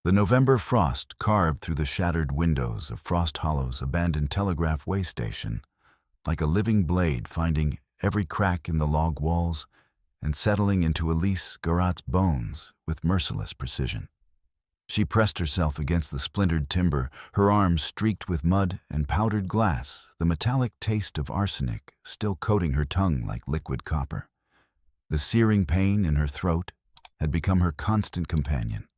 The November frost carved through the shattered windows of Frost Hollow's abandoned telegraph way station, like a living blade finding every crack in the log walls and settling into Elise Garat's bones with merciless precision. She pressed herself against the splintered timber, her arms streaked with mud and powdered glass, the metallic taste of arsenic still coating her tongue like liquid copper. The searing pain in her throat had become her constant companion,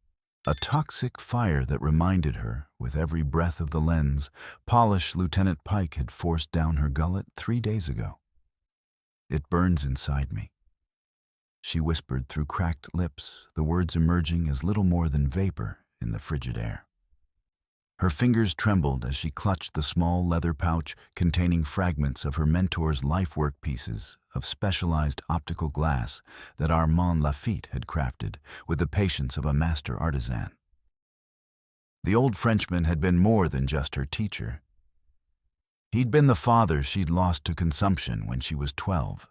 a toxic fire that reminded her, with every breath of the lens, polish Lieutenant Pike had forced down her gullet 3 days ago. "It burns inside me," she whispered through cracked lips, the words emerging as little more than vapor in the frigid air. Her fingers trembled as she clutched the small leather pouch containing fragments of her mentor's lifework pieces of specialized optical glass that Armand Lafitte had crafted with the patience of a master artisan. The old Frenchman had been more than just her teacher. He'd been the father she'd lost to consumption when she was 12.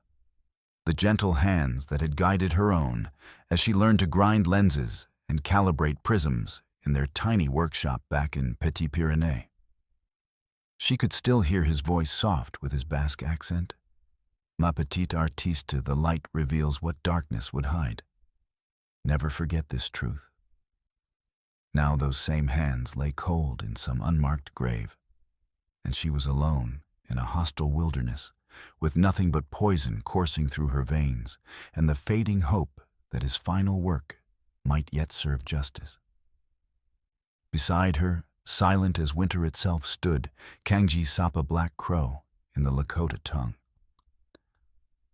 The gentle hands that had guided her own as she learned to grind lenses and calibrate prisms in their tiny workshop back in Petit-Pyrénées. She could still hear his voice soft with his Basque accent. "Ma petite artiste, the light reveals what darkness would hide. Never forget this truth." Now those same hands lay cold in some unmarked grave, and she was alone in a hostile wilderness, with nothing but poison coursing through her veins and the fading hope that his final work might yet serve justice. Beside her, silent as winter itself, stood Kangji Sapa Black Crow in the Lakota tongue.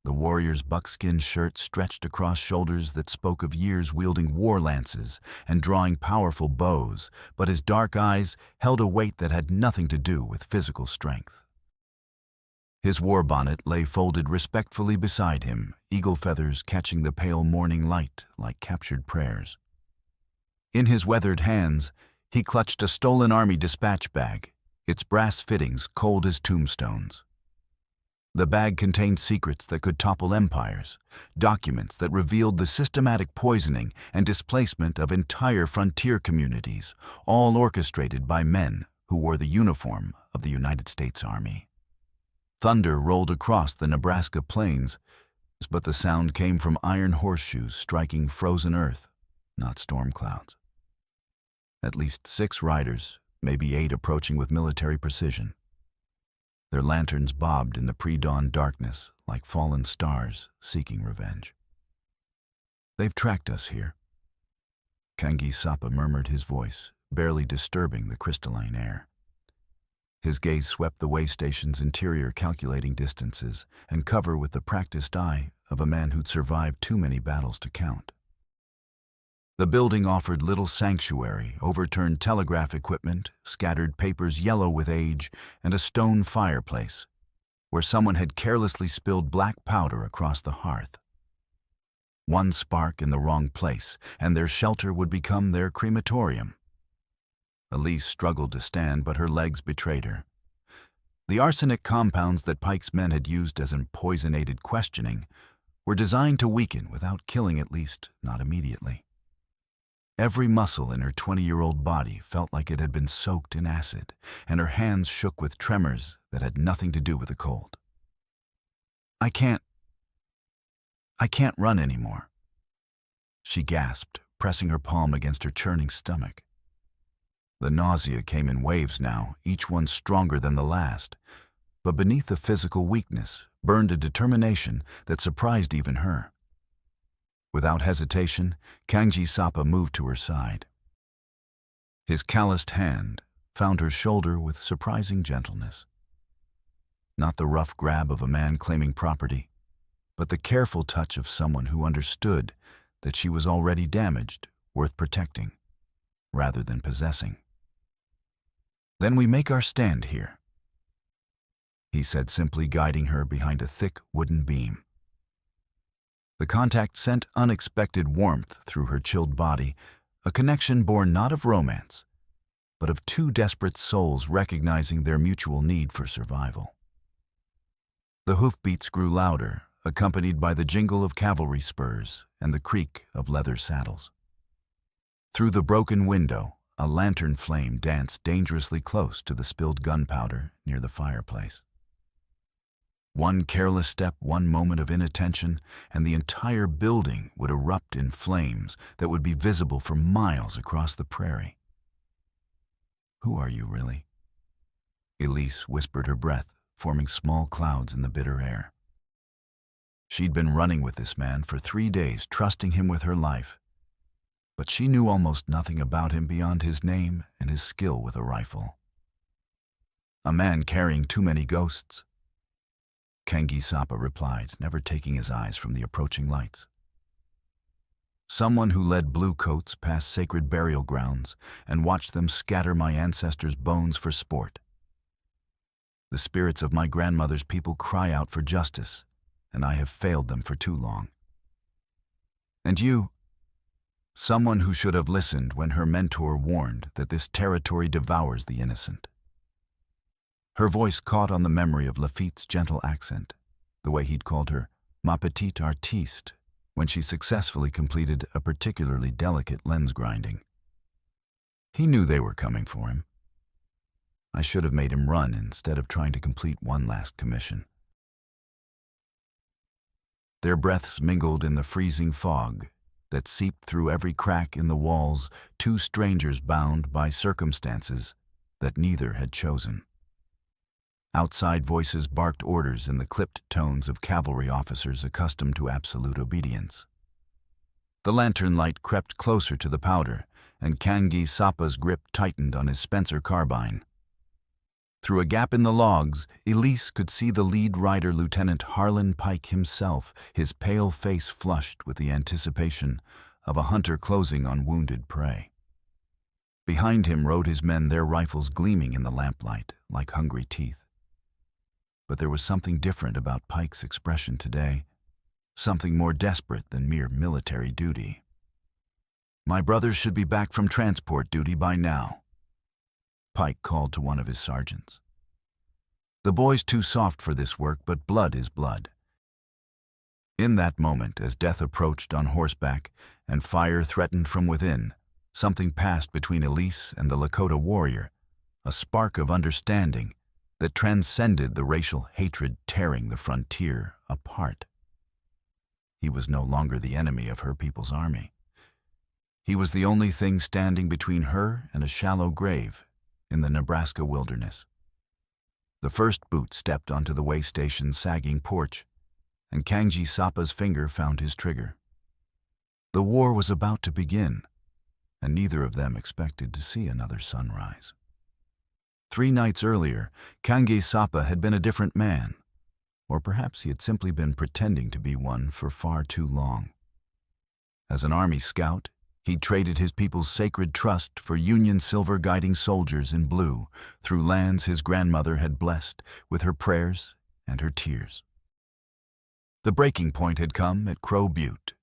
The warrior's buckskin shirt stretched across shoulders that spoke of years wielding war lances and drawing powerful bows, but his dark eyes held a weight that had nothing to do with physical strength. His war bonnet lay folded respectfully beside him, eagle feathers catching the pale morning light like captured prayers. In his weathered hands, he clutched a stolen army dispatch bag, its brass fittings cold as tombstones. The bag contained secrets that could topple empires, documents that revealed the systematic poisoning and displacement of entire frontier communities, all orchestrated by men who wore the uniform of the United States Army. Thunder rolled across the Nebraska plains, but the sound came from iron horseshoes striking frozen earth, not storm clouds. At least 6 riders, maybe 8 approaching with military precision. Their lanterns bobbed in the pre-dawn darkness like fallen stars seeking revenge. "They've tracked us here," Kangji Sapa murmured, his voice barely disturbing the crystalline air. His gaze swept the way station's interior, calculating distances and cover with the practiced eye of a man who'd survived too many battles to count. The building offered little sanctuary, overturned telegraph equipment, scattered papers yellow with age, and a stone fireplace, where someone had carelessly spilled black powder across the hearth. One spark in the wrong place, and their shelter would become their crematorium. Elise struggled to stand, but her legs betrayed her. The arsenic compounds that Pike's men had used as empoisonated questioning were designed to weaken without killing, at least not immediately. Every muscle in her 20-year-old body felt like it had been soaked in acid, and her hands shook with tremors that had nothing to do with the cold. I can't run anymore," she gasped, pressing her palm against her churning stomach. The nausea came in waves now, each one stronger than the last, but beneath the physical weakness burned a determination that surprised even her. Without hesitation, Kangji Sapa moved to her side. His calloused hand found her shoulder with surprising gentleness. Not the rough grab of a man claiming property, but the careful touch of someone who understood that she was already damaged, worth protecting, rather than possessing. "Then we make our stand here," he said, simply guiding her behind a thick wooden beam. The contact sent unexpected warmth through her chilled body, a connection born not of romance, but of 2 desperate souls recognizing their mutual need for survival. The hoofbeats grew louder, accompanied by the jingle of cavalry spurs and the creak of leather saddles. Through the broken window, a lantern flame danced dangerously close to the spilled gunpowder near the fireplace. One careless step, one moment of inattention, and the entire building would erupt in flames that would be visible for miles across the prairie. "Who are you, really?" Elise whispered, her breath forming small clouds in the bitter air. She'd been running with this man for 3 days, trusting him with her life, but she knew almost nothing about him beyond his name and his skill with a rifle. "A man carrying too many ghosts," Kangi Sapa replied, never taking his eyes from the approaching lights. "Someone who led blue coats past sacred burial grounds and watched them scatter my ancestors' bones for sport. The spirits of my grandmother's people cry out for justice, and I have failed them for too long. And you, someone who should have listened when her mentor warned that this territory devours the innocent." Her voice caught on the memory of Lafitte's gentle accent, the way he'd called her "ma petite artiste" when she successfully completed a particularly delicate lens grinding. He knew they were coming for him. I should have made him run instead of trying to complete one last commission. Their breaths mingled in the freezing fog that seeped through every crack in the walls, two strangers bound by circumstances that neither had chosen. Outside voices barked orders in the clipped tones of cavalry officers accustomed to absolute obedience. The lantern light crept closer to the powder, and Kangi Sapa's grip tightened on his Spencer carbine. Through a gap in the logs, Elise could see the lead rider, Lieutenant Harlan Pike himself, his pale face flushed with the anticipation of a hunter closing on wounded prey. Behind him rode his men, their rifles gleaming in the lamplight like hungry teeth. But there was something different about Pike's expression today, something more desperate than mere military duty. "My brothers should be back from transport duty by now," Pike called to one of his sergeants. "The boy's too soft for this work, but blood is blood." In that moment, as death approached on horseback and fire threatened from within, something passed between Elise and the Lakota Warrior, a spark of understanding that transcended the racial hatred tearing the frontier apart. He was no longer the enemy of her people's army. He was the only thing standing between her and a shallow grave in the Nebraska wilderness. The first boot stepped onto the way station's sagging porch, and Kangi Sapa's finger found his trigger. The war was about to begin, and neither of them expected to see another sunrise. 3 nights earlier, Kangi Sapa had been a different man, or perhaps he had simply been pretending to be one for far too long. As an army scout, he traded his people's sacred trust for Union silver guiding soldiers in blue through lands his grandmother had blessed with her prayers and her tears. The breaking point had come at Crow Butte,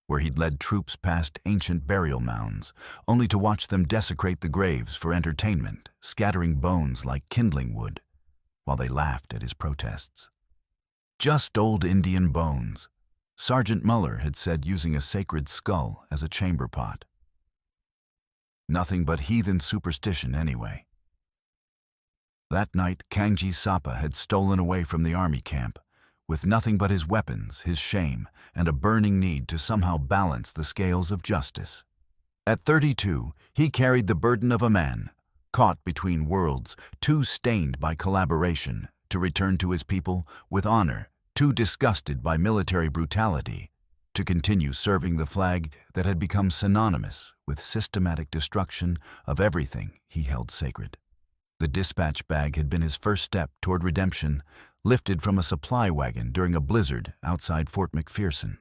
where he'd led troops past ancient burial mounds, only to watch them desecrate the graves for entertainment, scattering bones like kindling wood, while they laughed at his protests. "Just old Indian bones," Sergeant Muller had said, using a sacred skull as a chamber pot. Nothing but heathen superstition anyway. That night, Kangi Sapa had stolen away from the army camp, with nothing but his weapons, his shame, and a burning need to somehow balance the scales of justice. At 32, he carried the burden of a man, caught between worlds, too stained by collaboration to return to his people with honor, too disgusted by military brutality to continue serving the flag that had become synonymous with systematic destruction of everything he held sacred. The dispatch bag had been his first step toward redemption, lifted from a supply wagon during a blizzard outside Fort McPherson.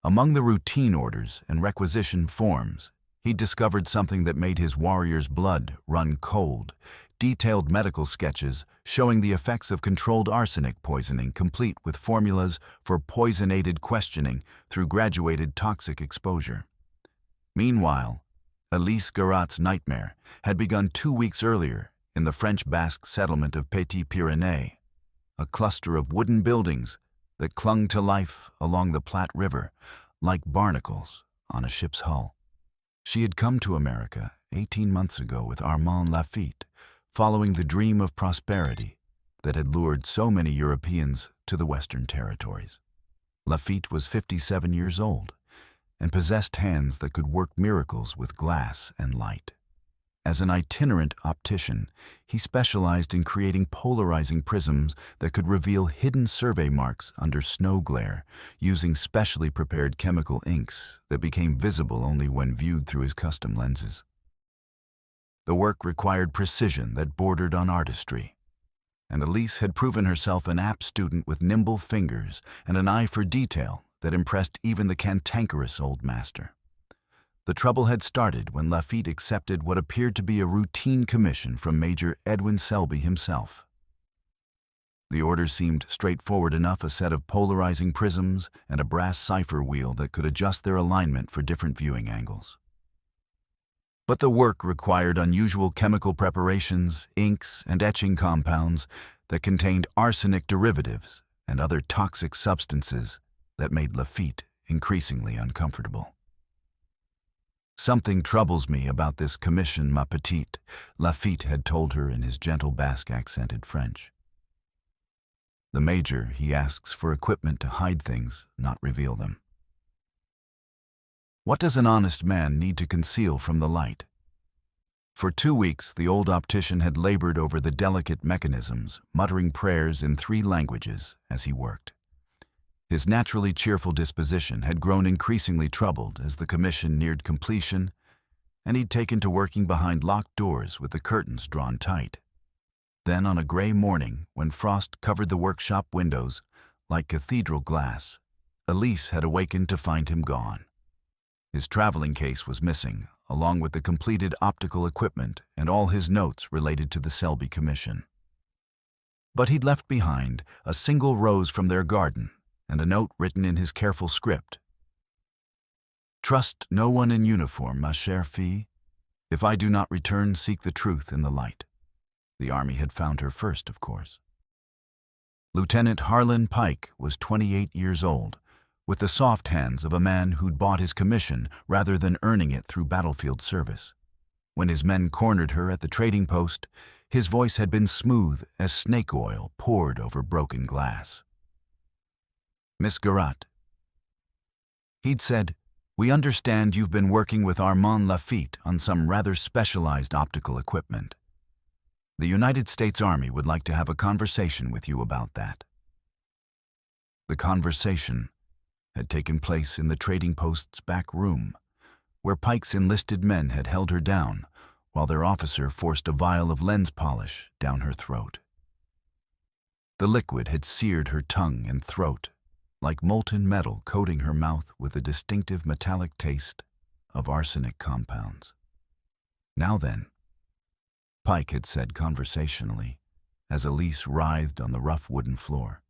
Among the routine orders and requisition forms, he discovered something that made his warrior's blood run cold: detailed medical sketches showing the effects of controlled arsenic poisoning, complete with formulas for poison-aided questioning through graduated toxic exposure. Meanwhile, Elise Garat's nightmare had begun 2 weeks earlier in the French Basque settlement of Petit-Pyrénées, a cluster of wooden buildings that clung to life along the Platte River like barnacles on a ship's hull. She had come to America 18 months ago with Armand Lafitte, following the dream of prosperity that had lured so many Europeans to the Western territories. Lafitte was 57 years old and possessed hands that could work miracles with glass and light. As an itinerant optician, he specialized in creating polarizing prisms that could reveal hidden survey marks under snow glare, using specially prepared chemical inks that became visible only when viewed through his custom lenses. The work required precision that bordered on artistry, and Elise had proven herself an apt student with nimble fingers and an eye for detail that impressed even the cantankerous old master. The trouble had started when Lafitte accepted what appeared to be a routine commission from Major Edwin Selby himself. The order seemed straightforward enough: a set of polarizing prisms and a brass cipher wheel that could adjust their alignment for different viewing angles. But the work required unusual chemical preparations, inks, and etching compounds that contained arsenic derivatives and other toxic substances that made Lafitte increasingly uncomfortable. "Something troubles me about this commission, ma petite," Lafitte had told her in his gentle Basque-accented French. The major, he asks for equipment to hide things, not reveal them. What does an honest man need to conceal from the light? For 2 weeks, the old optician had labored over the delicate mechanisms, muttering prayers in 3 languages as he worked. His naturally cheerful disposition had grown increasingly troubled as the commission neared completion, and he'd taken to working behind locked doors with the curtains drawn tight. Then on a gray morning, when frost covered the workshop windows like cathedral glass, Elise had awakened to find him gone. His traveling case was missing, along with the completed optical equipment and all his notes related to the Selby commission. But he'd left behind a single rose from their garden and a note written in his careful script. "Trust no one in uniform, ma chère fille. If I do not return, seek the truth in the light." The army had found her first, of course. Lieutenant Harlan Pike was 28 years old, with the soft hands of a man who'd bought his commission rather than earning it through battlefield service. When his men cornered her at the trading post, his voice had been smooth as snake oil poured over broken glass. "Miss Garat," he'd said, "we understand you've been working with Armand Lafitte on some rather specialized optical equipment. The United States Army would like to have a conversation with you about that." The conversation had taken place in the trading post's back room, where Pike's enlisted men had held her down while their officer forced a vial of lens polish down her throat. The liquid had seared her tongue and throat, like molten metal coating her mouth with a distinctive metallic taste of arsenic compounds. "Now then," Pike had said conversationally, as Elise writhed on the rough wooden floor,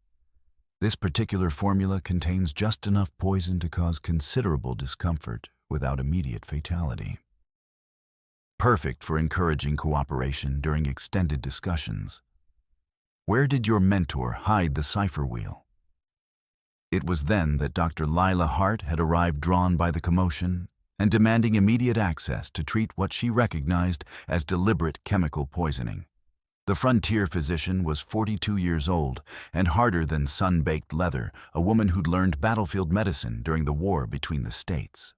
"this particular formula contains just enough poison to cause considerable discomfort without immediate fatality. Perfect for encouraging cooperation during extended discussions. Where did your mentor hide the cipher wheel?" It was then that Dr. Lila Hart had arrived, drawn by the commotion and demanding immediate access to treat what she recognized as deliberate chemical poisoning. The frontier physician was 42 years old and harder than sun-baked leather, a woman who'd learned battlefield medicine during the war between the states.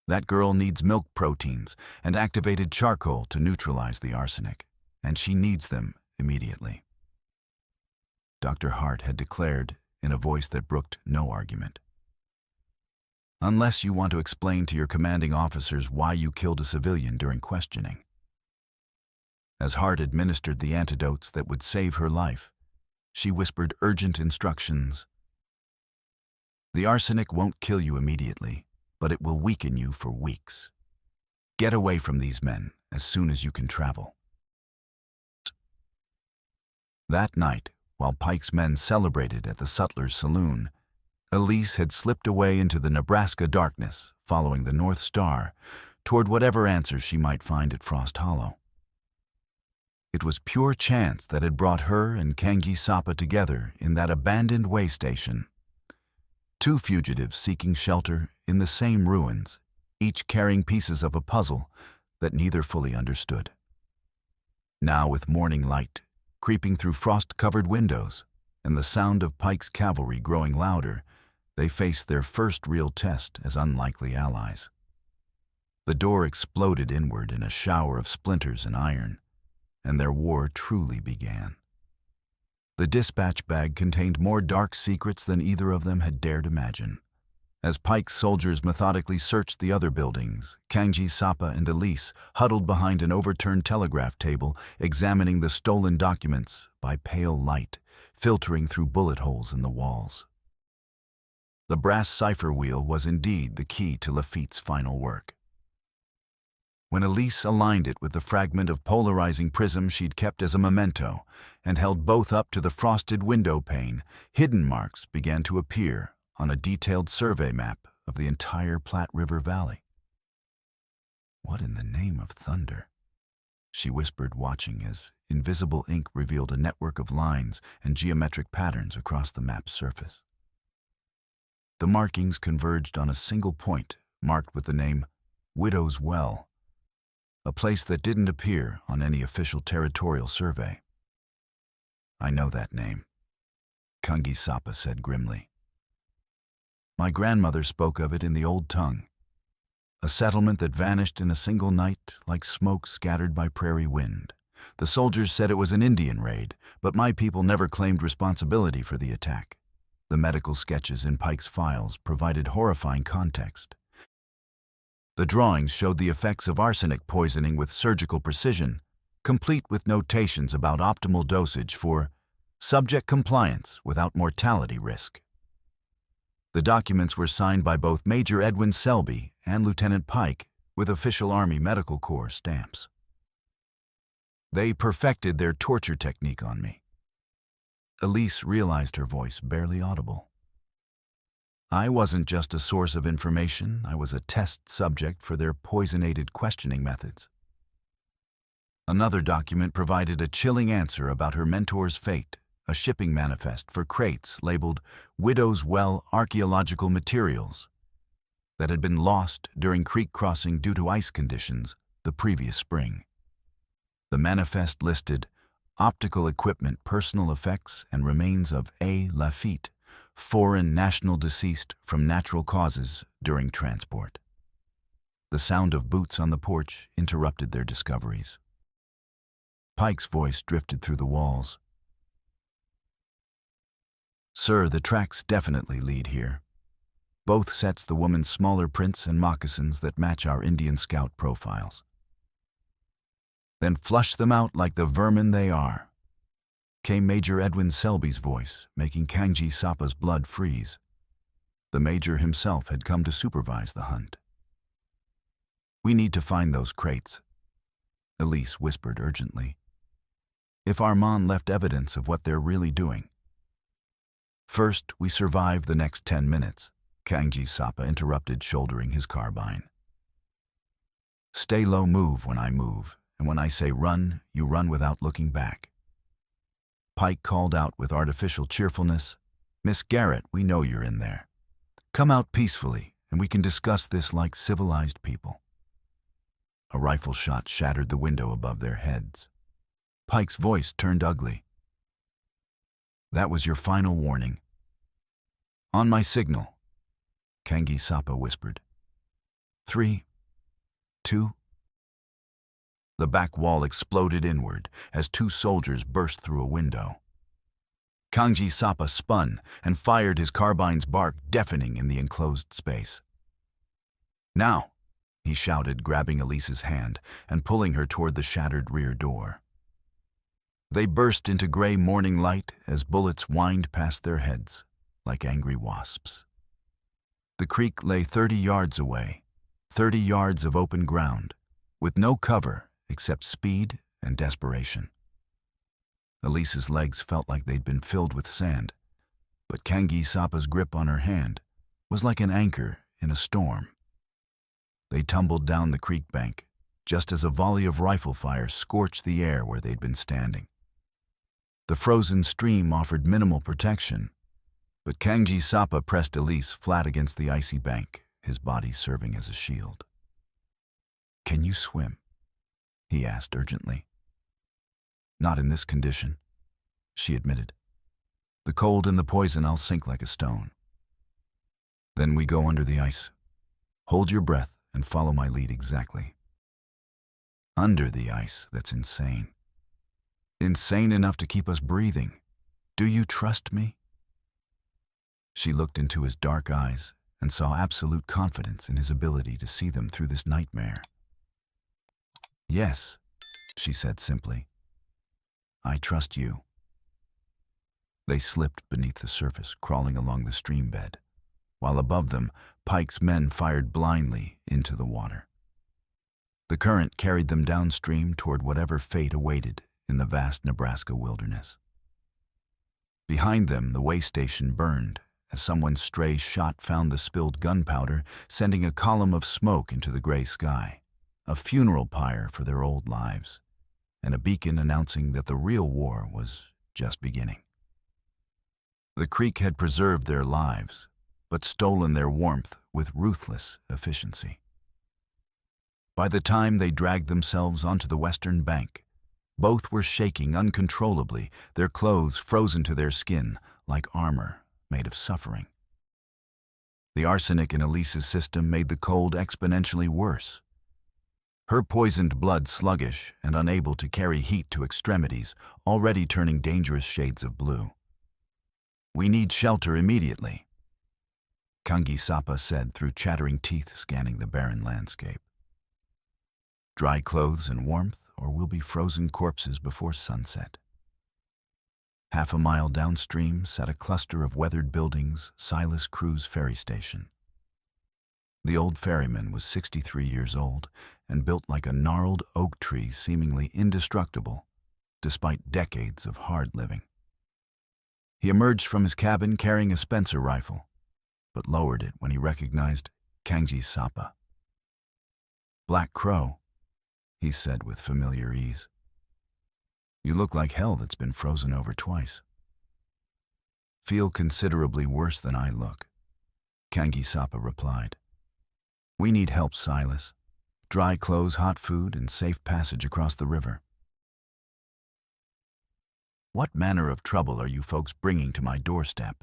That girl needs milk proteins and activated charcoal to neutralize the arsenic, and she needs them immediately. Dr. Hart had declared in a voice that brooked no argument. "Unless you want to explain to your commanding officers why you killed a civilian during questioning." As Hart administered the antidotes that would save her life, she whispered urgent instructions. "The arsenic won't kill you immediately, but it will weaken you for weeks. Get away from these men as soon as you can travel." That night, while Pike's men celebrated at the Sutler's Saloon, Elise had slipped away into the Nebraska darkness, following the North Star, toward whatever answers she might find at Frost Hollow. It was pure chance that had brought her and Kangi Sapa together in that abandoned way station. 2 fugitives seeking shelter in the same ruins, each carrying pieces of a puzzle that neither fully understood. Now, with morning light creeping through frost-covered windows and the sound of Pike's cavalry growing louder, they faced their first real test as unlikely allies. The door exploded inward in a shower of splinters and iron, and their war truly began. The dispatch bag contained more dark secrets than either of them had dared imagine. As Pike's soldiers methodically searched the other buildings, Kangji Sapa and Elise huddled behind an overturned telegraph table, examining the stolen documents by pale light, filtering through bullet holes in the walls. The brass cipher wheel was indeed the key to Lafitte's final work. When Elise aligned it with the fragment of polarizing prism she'd kept as a memento and held both up to the frosted window pane, hidden marks began to appear on a detailed survey map of the entire Platte River Valley. "What in the name of thunder?" she whispered, watching as invisible ink revealed a network of lines and geometric patterns across the map's surface. The markings converged on a single point marked with the name Widow's Well, a place that didn't appear on any official territorial survey. "I know that name," Kangji Sapa said grimly. "My grandmother spoke of it in the old tongue, a settlement that vanished in a single night like smoke scattered by prairie wind. The soldiers said it was an Indian raid, but my people never claimed responsibility for the attack. The medical sketches in Pike's files provided horrifying context. The drawings showed the effects of arsenic poisoning with surgical precision, complete with notations about optimal dosage for subject compliance without mortality risk. The documents were signed by both Major Edwin Selby and Lieutenant Pike with official Army Medical Corps stamps. They perfected their torture technique on me." Elise realized her voice barely audible. "I wasn't just a source of information, I was a test subject for their poisonated questioning methods." Another document provided a chilling answer about her mentor's fate, a shipping manifest for crates labeled Widow's Well Archaeological Materials that had been lost during creek crossing due to ice conditions the previous spring. The manifest listed optical equipment, personal effects, and remains of A. Lafitte, foreign national deceased from natural causes during transport. The sound of boots on the porch interrupted their discoveries. Pike's voice drifted through the walls. "Sir, the tracks definitely lead here. Both sets the woman's smaller prints and moccasins that match our Indian scout profiles. Then flush them out like the vermin they are," came Major Edwin Selby's voice, making Kangji Sapa's blood freeze. The Major himself had come to supervise the hunt. "We need to find those crates," Elise whispered urgently. "If Armand left evidence of what they're really doing." "First, we survive the next 10 minutes, Kangji Sapa interrupted, shouldering his carbine. "Stay low, move when I move, and when I say run, you run without looking back." Pike called out with artificial cheerfulness, "Miss Garrett, we know you're in there. Come out peacefully, and we can discuss this like civilized people." A rifle shot shattered the window above their heads. Pike's voice turned ugly. "That was your final warning." "On my signal," Kangji Sapa whispered. 3, 2. The back wall exploded inward as 2 soldiers burst through a window. Kangji Sapa spun and fired his carbine's bark, deafening in the enclosed space. "Now," he shouted, grabbing Elise's hand and pulling her toward the shattered rear door. They burst into gray morning light as bullets whined past their heads like angry wasps. The creek lay 30 yards away, 30 yards of open ground, with no cover except speed and desperation. Elise's legs felt like they'd been filled with sand, but Kangji Sapa's grip on her hand was like an anchor in a storm. They tumbled down the creek bank, just as a volley of rifle fire scorched the air where they'd been standing. The frozen stream offered minimal protection, but Kangji Sapa pressed Elise flat against the icy bank, his body serving as a shield. Can you swim? He asked urgently. Not in this condition, she admitted. The cold and the poison, I'll sink like a stone. Then we go under the ice. Hold your breath and follow my lead exactly. Under the ice, that's insane. Insane enough to keep us breathing. Do you trust me? She looked into his dark eyes and saw absolute confidence in his ability to see them through this nightmare. Yes, she said simply. I trust you. They slipped beneath the surface, crawling along the stream bed, while above them, Pike's men fired blindly into the water. The current carried them downstream toward whatever fate awaited in the vast Nebraska wilderness. Behind them, the way station burned as someone's stray shot found the spilled gunpowder, sending a column of smoke into the gray sky, a funeral pyre for their old lives, and a beacon announcing that the real war was just beginning. The creek had preserved their lives, but stolen their warmth with ruthless efficiency. By the time they dragged themselves onto the western bank, both were shaking uncontrollably, their clothes frozen to their skin like armor made of suffering. The arsenic in Elise's system made the cold exponentially worse. Her poisoned blood sluggish and unable to carry heat to extremities, already turning dangerous shades of blue. We need shelter immediately, Kangi Sapa said through chattering teeth, scanning the barren landscape. Dry clothes and warmth, or we'll be frozen corpses before sunset. Half a mile downstream sat a cluster of weathered buildings, Silas Crew's ferry station. The old ferryman was 63 years old and built like a gnarled oak tree, seemingly indestructible, despite decades of hard living. He emerged from his cabin carrying a Spencer rifle, but lowered it when he recognized Kangi Sapa. Black Crow, he said with familiar ease. You look like hell that's been frozen over twice. Feel considerably worse than I look, Kangi Sapa replied. We need help, Silas. Dry clothes, hot food, and safe passage across the river. What manner of trouble are you folks bringing to my doorstep?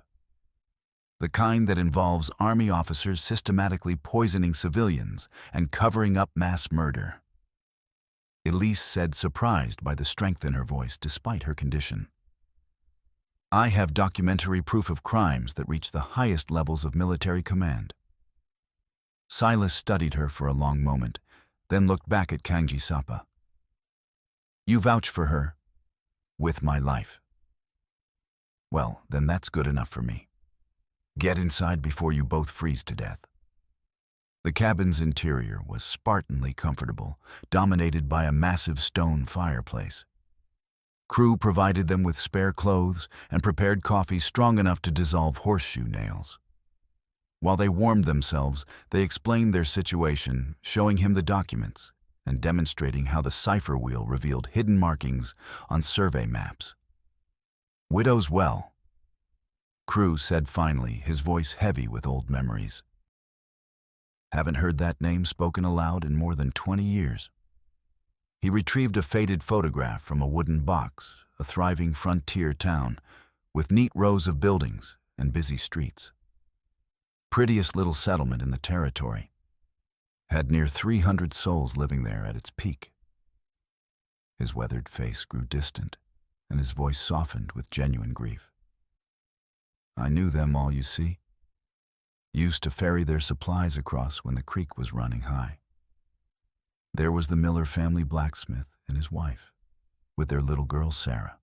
The kind that involves army officers systematically poisoning civilians and covering up mass murder. Elise said, surprised by the strength in her voice despite her condition. I have documentary proof of crimes that reach the highest levels of military command. Silas studied her for a long moment, then looked back at Kangi Sapa. You vouch for her? With my life. Well, then that's good enough for me. Get inside before you both freeze to death. The cabin's interior was Spartanly comfortable, dominated by a massive stone fireplace. Crew provided them with spare clothes and prepared coffee strong enough to dissolve horseshoe nails. While they warmed themselves, they explained their situation, showing him the documents and demonstrating how the cipher wheel revealed hidden markings on survey maps. Widow's Well, Crew said finally, his voice heavy with old memories. Haven't heard that name spoken aloud in more than 20 years. He retrieved a faded photograph from a wooden box, a thriving frontier town with neat rows of buildings and busy streets. Prettiest little settlement in the territory. Had near 300 souls living there at its peak. His weathered face grew distant, and his voice softened with genuine grief. I knew them all, you see. Used to ferry their supplies across when the creek was running high. There was the Miller family blacksmith and his wife, with their little girl Sarah.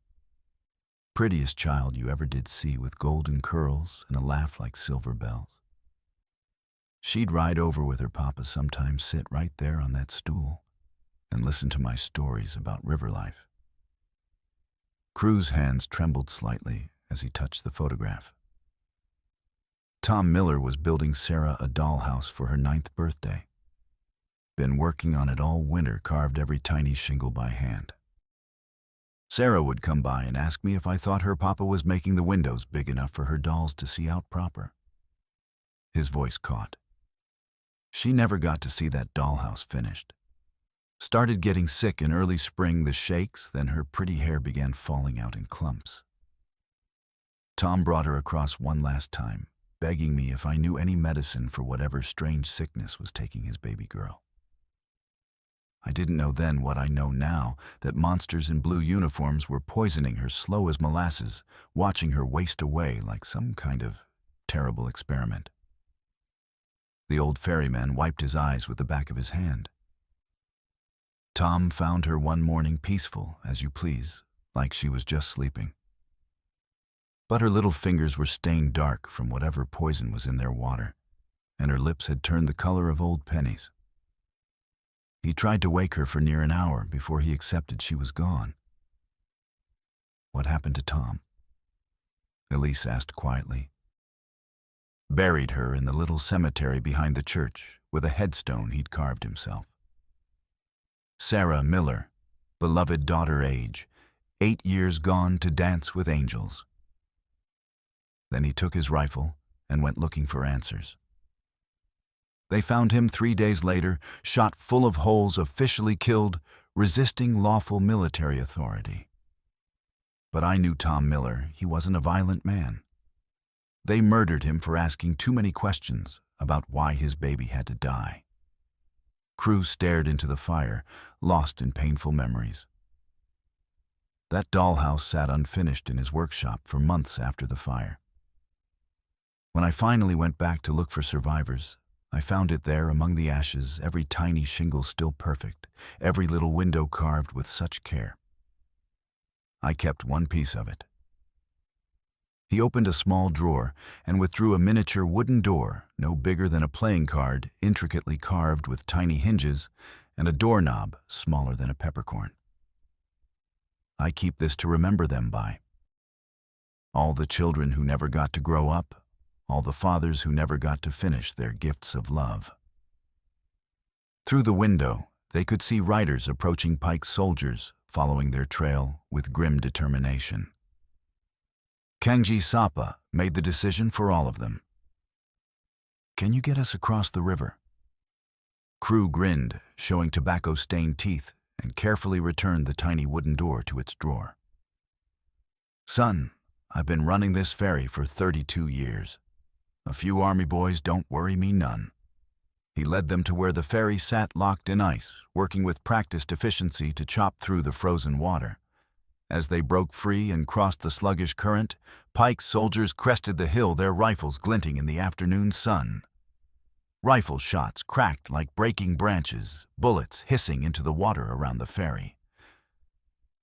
Prettiest child you ever did see, with golden curls and a laugh like silver bells. She'd ride over with her papa, sometimes sit right there on that stool and listen to my stories about river life. Crew's hands trembled slightly as he touched the photograph. Tom Miller was building Sarah a dollhouse for her 9th birthday. Been working on it all winter, carved every tiny shingle by hand. Sarah would come by and ask me if I thought her papa was making the windows big enough for her dolls to see out proper. His voice caught. She never got to see that dollhouse finished. Started getting sick in early spring, the shakes, then her pretty hair began falling out in clumps. Tom brought her across one last time, begging me if I knew any medicine for whatever strange sickness was taking his baby girl. I didn't know then what I know now, that monsters in blue uniforms were poisoning her slow as molasses, watching her waste away like some kind of terrible experiment. The old ferryman wiped his eyes with the back of his hand. Tom found her one morning peaceful, as you please, like she was just sleeping. But her little fingers were stained dark from whatever poison was in their water, and her lips had turned the color of old pennies. He tried to wake her for near an hour before he accepted she was gone. "What happened to Tom?" Elise asked quietly. "Buried her in the little cemetery behind the church with a headstone he'd carved himself. Sarah Miller, beloved daughter age, 8 years gone to dance with angels." Then he took his rifle and went looking for answers. They found him 3 days later, shot full of holes, officially killed, resisting lawful military authority. But I knew Tom Miller. He wasn't a violent man. They murdered him for asking too many questions about why his baby had to die. Crew stared into the fire, lost in painful memories. That dollhouse sat unfinished in his workshop for months after the fire. When I finally went back to look for survivors, I found it there among the ashes, every tiny shingle still perfect, every little window carved with such care. I kept one piece of it. He opened a small drawer and withdrew a miniature wooden door, no bigger than a playing card, intricately carved with tiny hinges, and a doorknob smaller than a peppercorn. I keep this to remember them by. All the children who never got to grow up, all the fathers who never got to finish their gifts of love. Through the window, they could see riders approaching Pike's soldiers, following their trail with grim determination. Kangi Sapa made the decision for all of them. "Can you get us across the river?" Crew grinned, showing tobacco-stained teeth, and carefully returned the tiny wooden door to its drawer. "Son, I've been running this ferry for 32 years. A few army boys don't worry me none." He led them to where the ferry sat locked in ice, working with practiced efficiency to chop through the frozen water. As they broke free and crossed the sluggish current, Pike's soldiers crested the hill, their rifles glinting in the afternoon sun. Rifle shots cracked like breaking branches, bullets hissing into the water around the ferry.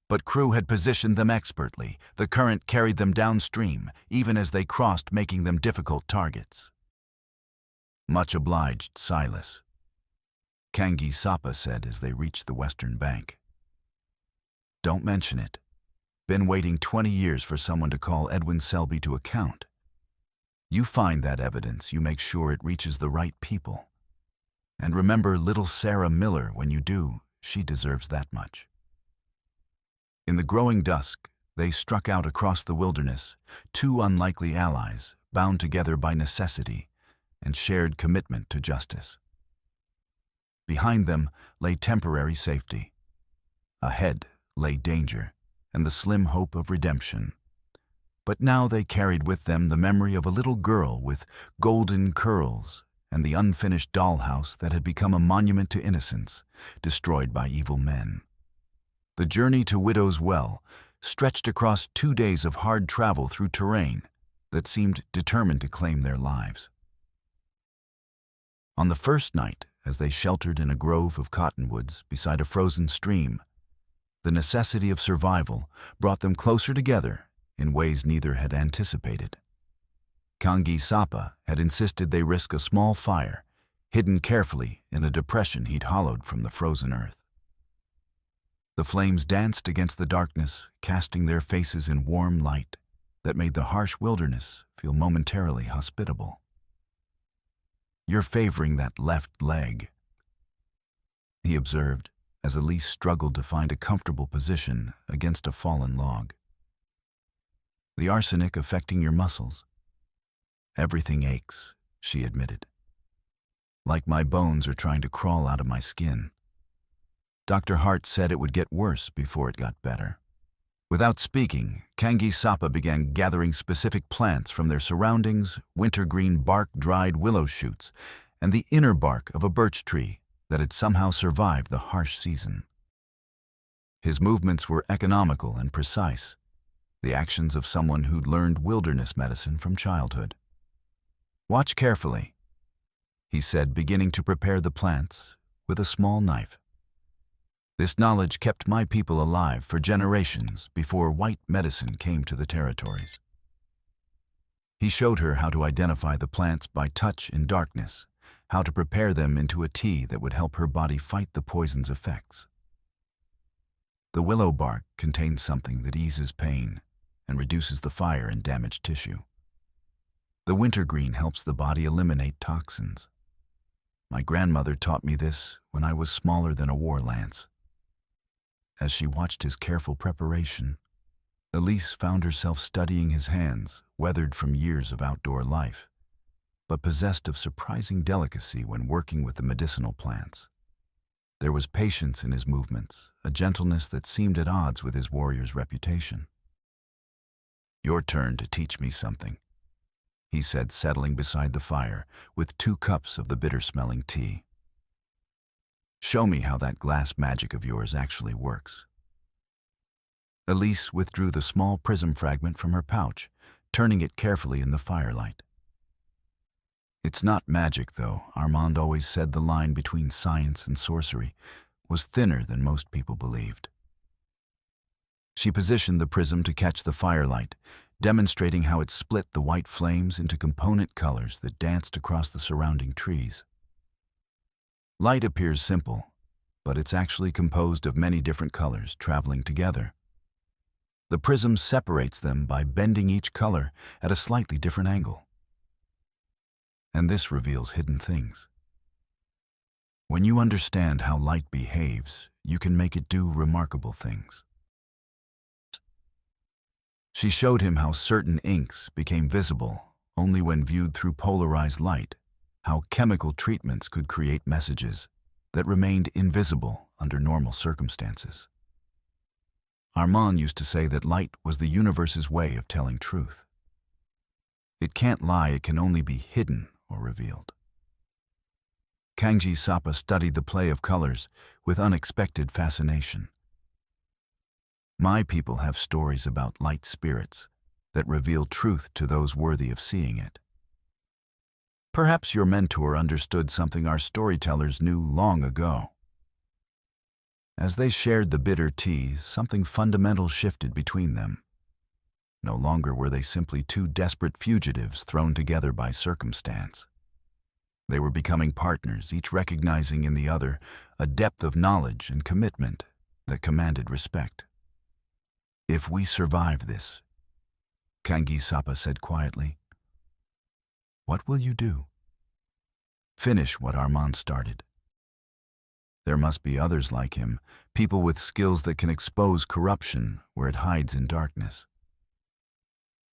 But Crew had positioned them expertly. The current carried them downstream, even as they crossed, making them difficult targets. "Much obliged, Silas," Kangi Sapa said as they reached the western bank. "Don't mention it. Been waiting 20 years for someone to call Edwin Selby to account. You find that evidence, you make sure it reaches the right people. And remember little Sarah Miller when you do. She deserves that much." In the growing dusk, they struck out across the wilderness, two unlikely allies, bound together by necessity and shared commitment to justice. Behind them lay temporary safety. Ahead lay danger and the slim hope of redemption. But now they carried with them the memory of a little girl with golden curls and the unfinished dollhouse that had become a monument to innocence, destroyed by evil men. The journey to Widow's Well stretched across 2 days of hard travel through terrain that seemed determined to claim their lives. On the first night, as they sheltered in a grove of cottonwoods beside a frozen stream, the necessity of survival brought them closer together in ways neither had anticipated. Kangi Sapa had insisted they risk a small fire, hidden carefully in a depression he'd hollowed from the frozen earth. The flames danced against the darkness, casting their faces in warm light that made the harsh wilderness feel momentarily hospitable. "You're favoring that left leg," he observed as Elise struggled to find a comfortable position against a fallen log. "The arsenic affecting your muscles." "Everything aches," she admitted. "Like my bones are trying to crawl out of my skin." Dr. Hart said it would get worse before it got better. Without speaking, Kangi Sapa began gathering specific plants from their surroundings, wintergreen bark dried willow shoots, and the inner bark of a birch tree that had somehow survived the harsh season. His movements were economical and precise, the actions of someone who'd learned wilderness medicine from childhood. "Watch carefully," he said, beginning to prepare the plants with a small knife. This knowledge kept my people alive for generations before white medicine came to the territories. He showed her how to identify the plants by touch in darkness, how to prepare them into a tea that would help her body fight the poison's effects. The willow bark contains something that eases pain and reduces the fire in damaged tissue. The wintergreen helps the body eliminate toxins. My grandmother taught me this when I was smaller than a war lance. As she watched his careful preparation, Elise found herself studying his hands, weathered from years of outdoor life, but possessed of surprising delicacy when working with the medicinal plants. There was patience in his movements, a gentleness that seemed at odds with his warrior's reputation. "Your turn to teach me something," he said, settling beside the fire with 2 cups of the bitter-smelling tea. "Show me how that glass magic of yours actually works." Elise withdrew the small prism fragment from her pouch, turning it carefully in the firelight. "It's not magic, though. Armand always said the line between science and sorcery was thinner than most people believed." She positioned the prism to catch the firelight, demonstrating how it split the white flames into component colors that danced across the surrounding trees. Light appears simple, but it's actually composed of many different colors traveling together. The prism separates them by bending each color at a slightly different angle. And this reveals hidden things. When you understand how light behaves, you can make it do remarkable things. She showed him how certain inks became visible only when viewed through polarized light, how chemical treatments could create messages that remained invisible under normal circumstances. Armand used to say that light was the universe's way of telling truth. It can't lie, it can only be hidden or revealed. Kangi Sapa studied the play of colors with unexpected fascination. My people have stories about light spirits that reveal truth to those worthy of seeing it. Perhaps your mentor understood something our storytellers knew long ago. As they shared the bitter tea, something fundamental shifted between them. No longer were they simply 2 desperate fugitives thrown together by circumstance. They were becoming partners, each recognizing in the other a depth of knowledge and commitment that commanded respect. "If we survive this," Kangi Sapa said quietly, "what will you do?" "Finish what Armand started. There must be others like him, people with skills that can expose corruption where it hides in darkness."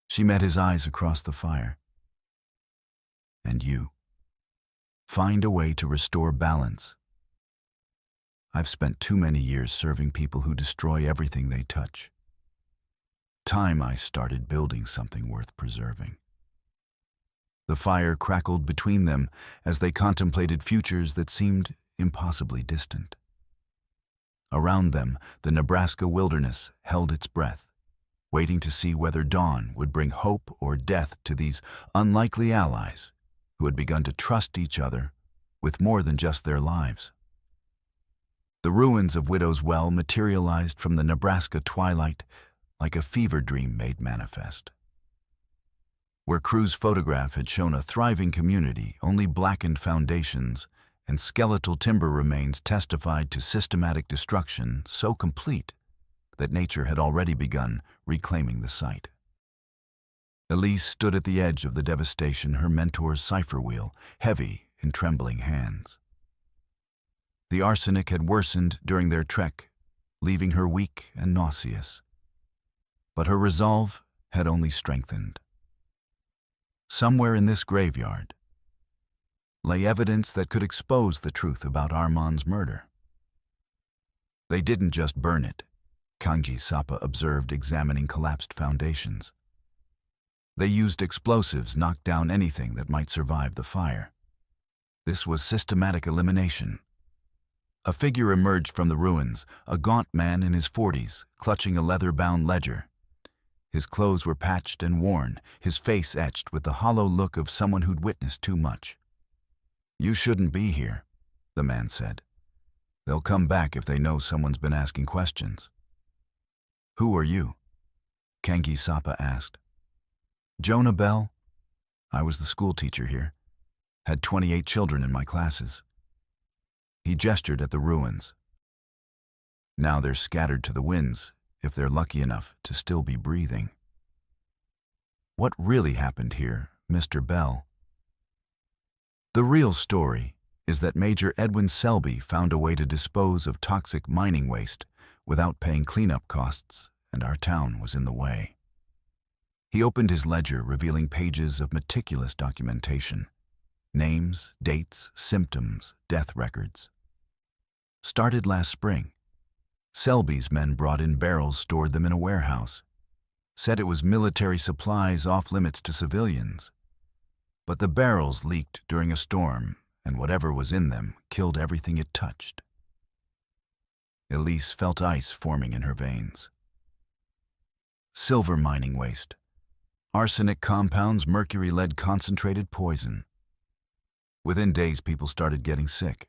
She met his eyes across the fire. "And you? Find a way to restore balance. I've spent too many years serving people who destroy everything they touch. Time I started building something worth preserving." The fire crackled between them as they contemplated futures that seemed impossibly distant. Around them, the Nebraska wilderness held its breath, waiting to see whether dawn would bring hope or death to these unlikely allies who had begun to trust each other with more than just their lives. The ruins of Widow's Well materialized from the Nebraska twilight like a fever dream made manifest. Where Crew's photograph had shown a thriving community, only blackened foundations and skeletal timber remains testified to systematic destruction so complete that nature had already begun reclaiming the site. Elise stood at the edge of the devastation, her mentor's cipher wheel heavy in trembling hands. The arsenic had worsened during their trek, leaving her weak and nauseous. But her resolve had only strengthened. Somewhere in this graveyard lay evidence that could expose the truth about Armand's murder. They didn't just burn it, Kanji Sapa observed, examining collapsed foundations. They used explosives, knocked down anything that might survive the fire. This was systematic elimination. A figure emerged from the ruins, a gaunt man in his 40s, clutching a leather-bound ledger. His clothes were patched and worn, his face etched with the hollow look of someone who'd witnessed too much. "You shouldn't be here," the man said. "They'll come back if they know someone's been asking questions." "Who are you?" Kanji Sapa asked. "Jonah Bell. I was the school teacher here. Had 28 children in my classes." He gestured at the ruins. "Now they're scattered to the winds, if they're lucky enough to still be breathing." "What really happened here, Mr. Bell?" "The real story is that Major Edwin Selby found a way to dispose of toxic mining waste without paying cleanup costs, and our town was in the way." He opened his ledger, revealing pages of meticulous documentation. Names, dates, symptoms, death records. Started last spring. Selby's men brought in barrels, stored them in a warehouse. Said it was military supplies off limits to civilians. But the barrels leaked during a storm, and whatever was in them killed everything it touched. Elise felt ice forming in her veins. Silver mining waste. Arsenic compounds, mercury-lead concentrated poison. Within days, people started getting sick.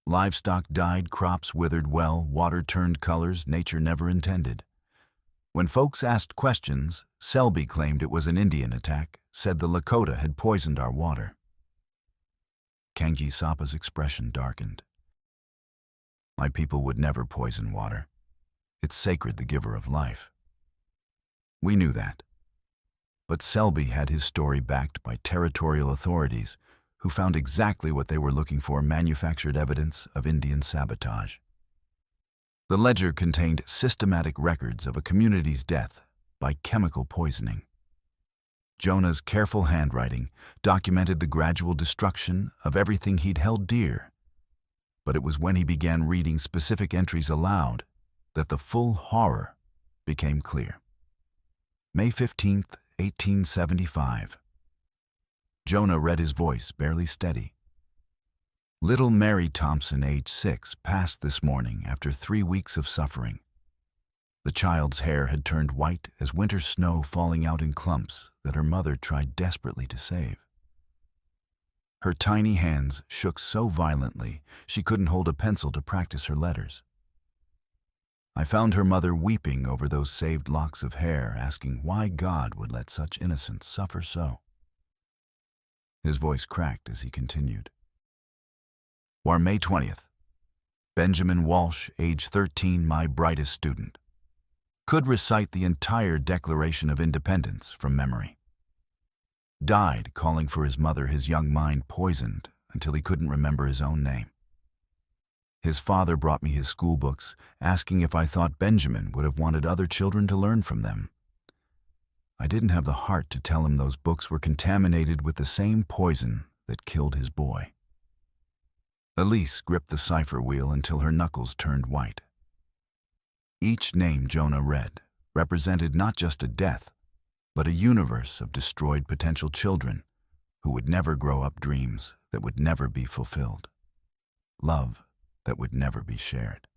Livestock died, crops withered well, water turned colors nature never intended. When folks asked questions, Selby claimed it was an Indian attack, said the Lakota had poisoned our water. Kanji Sapa's expression darkened. "My people would never poison water. It's sacred, the giver of life." We knew that. But Selby had his story backed by territorial authorities who found exactly what they were looking for: manufactured evidence of Indian sabotage. The ledger contained systematic records of a community's death by chemical poisoning. Jonah's careful handwriting documented the gradual destruction of everything he'd held dear. But it was when he began reading specific entries aloud that the full horror became clear. May 15th, 1875. Jonah read, his voice barely steady. "Little Mary Thompson, age 6, passed this morning after 3 weeks of suffering. The child's hair had turned white as winter snow falling out in clumps that her mother tried desperately to save. Her tiny hands shook so violently she couldn't hold a pencil to practice her letters. I found her mother weeping over those saved locks of hair, asking why God would let such innocents suffer so." His voice cracked as he continued. "War May 20th. Benjamin Walsh, age 13, my brightest student. Could recite the entire Declaration of Independence from memory. Died calling for his mother, his young mind poisoned until he couldn't remember his own name. His father brought me his school books, asking if I thought Benjamin would have wanted other children to learn from them. I didn't have the heart to tell him those books were contaminated with the same poison that killed his boy." Elise gripped the cipher wheel until her knuckles turned white. Each name Jonah read represented not just a death, but a universe of destroyed potential children who would never grow up, dreams that would never be fulfilled, love that would never be shared.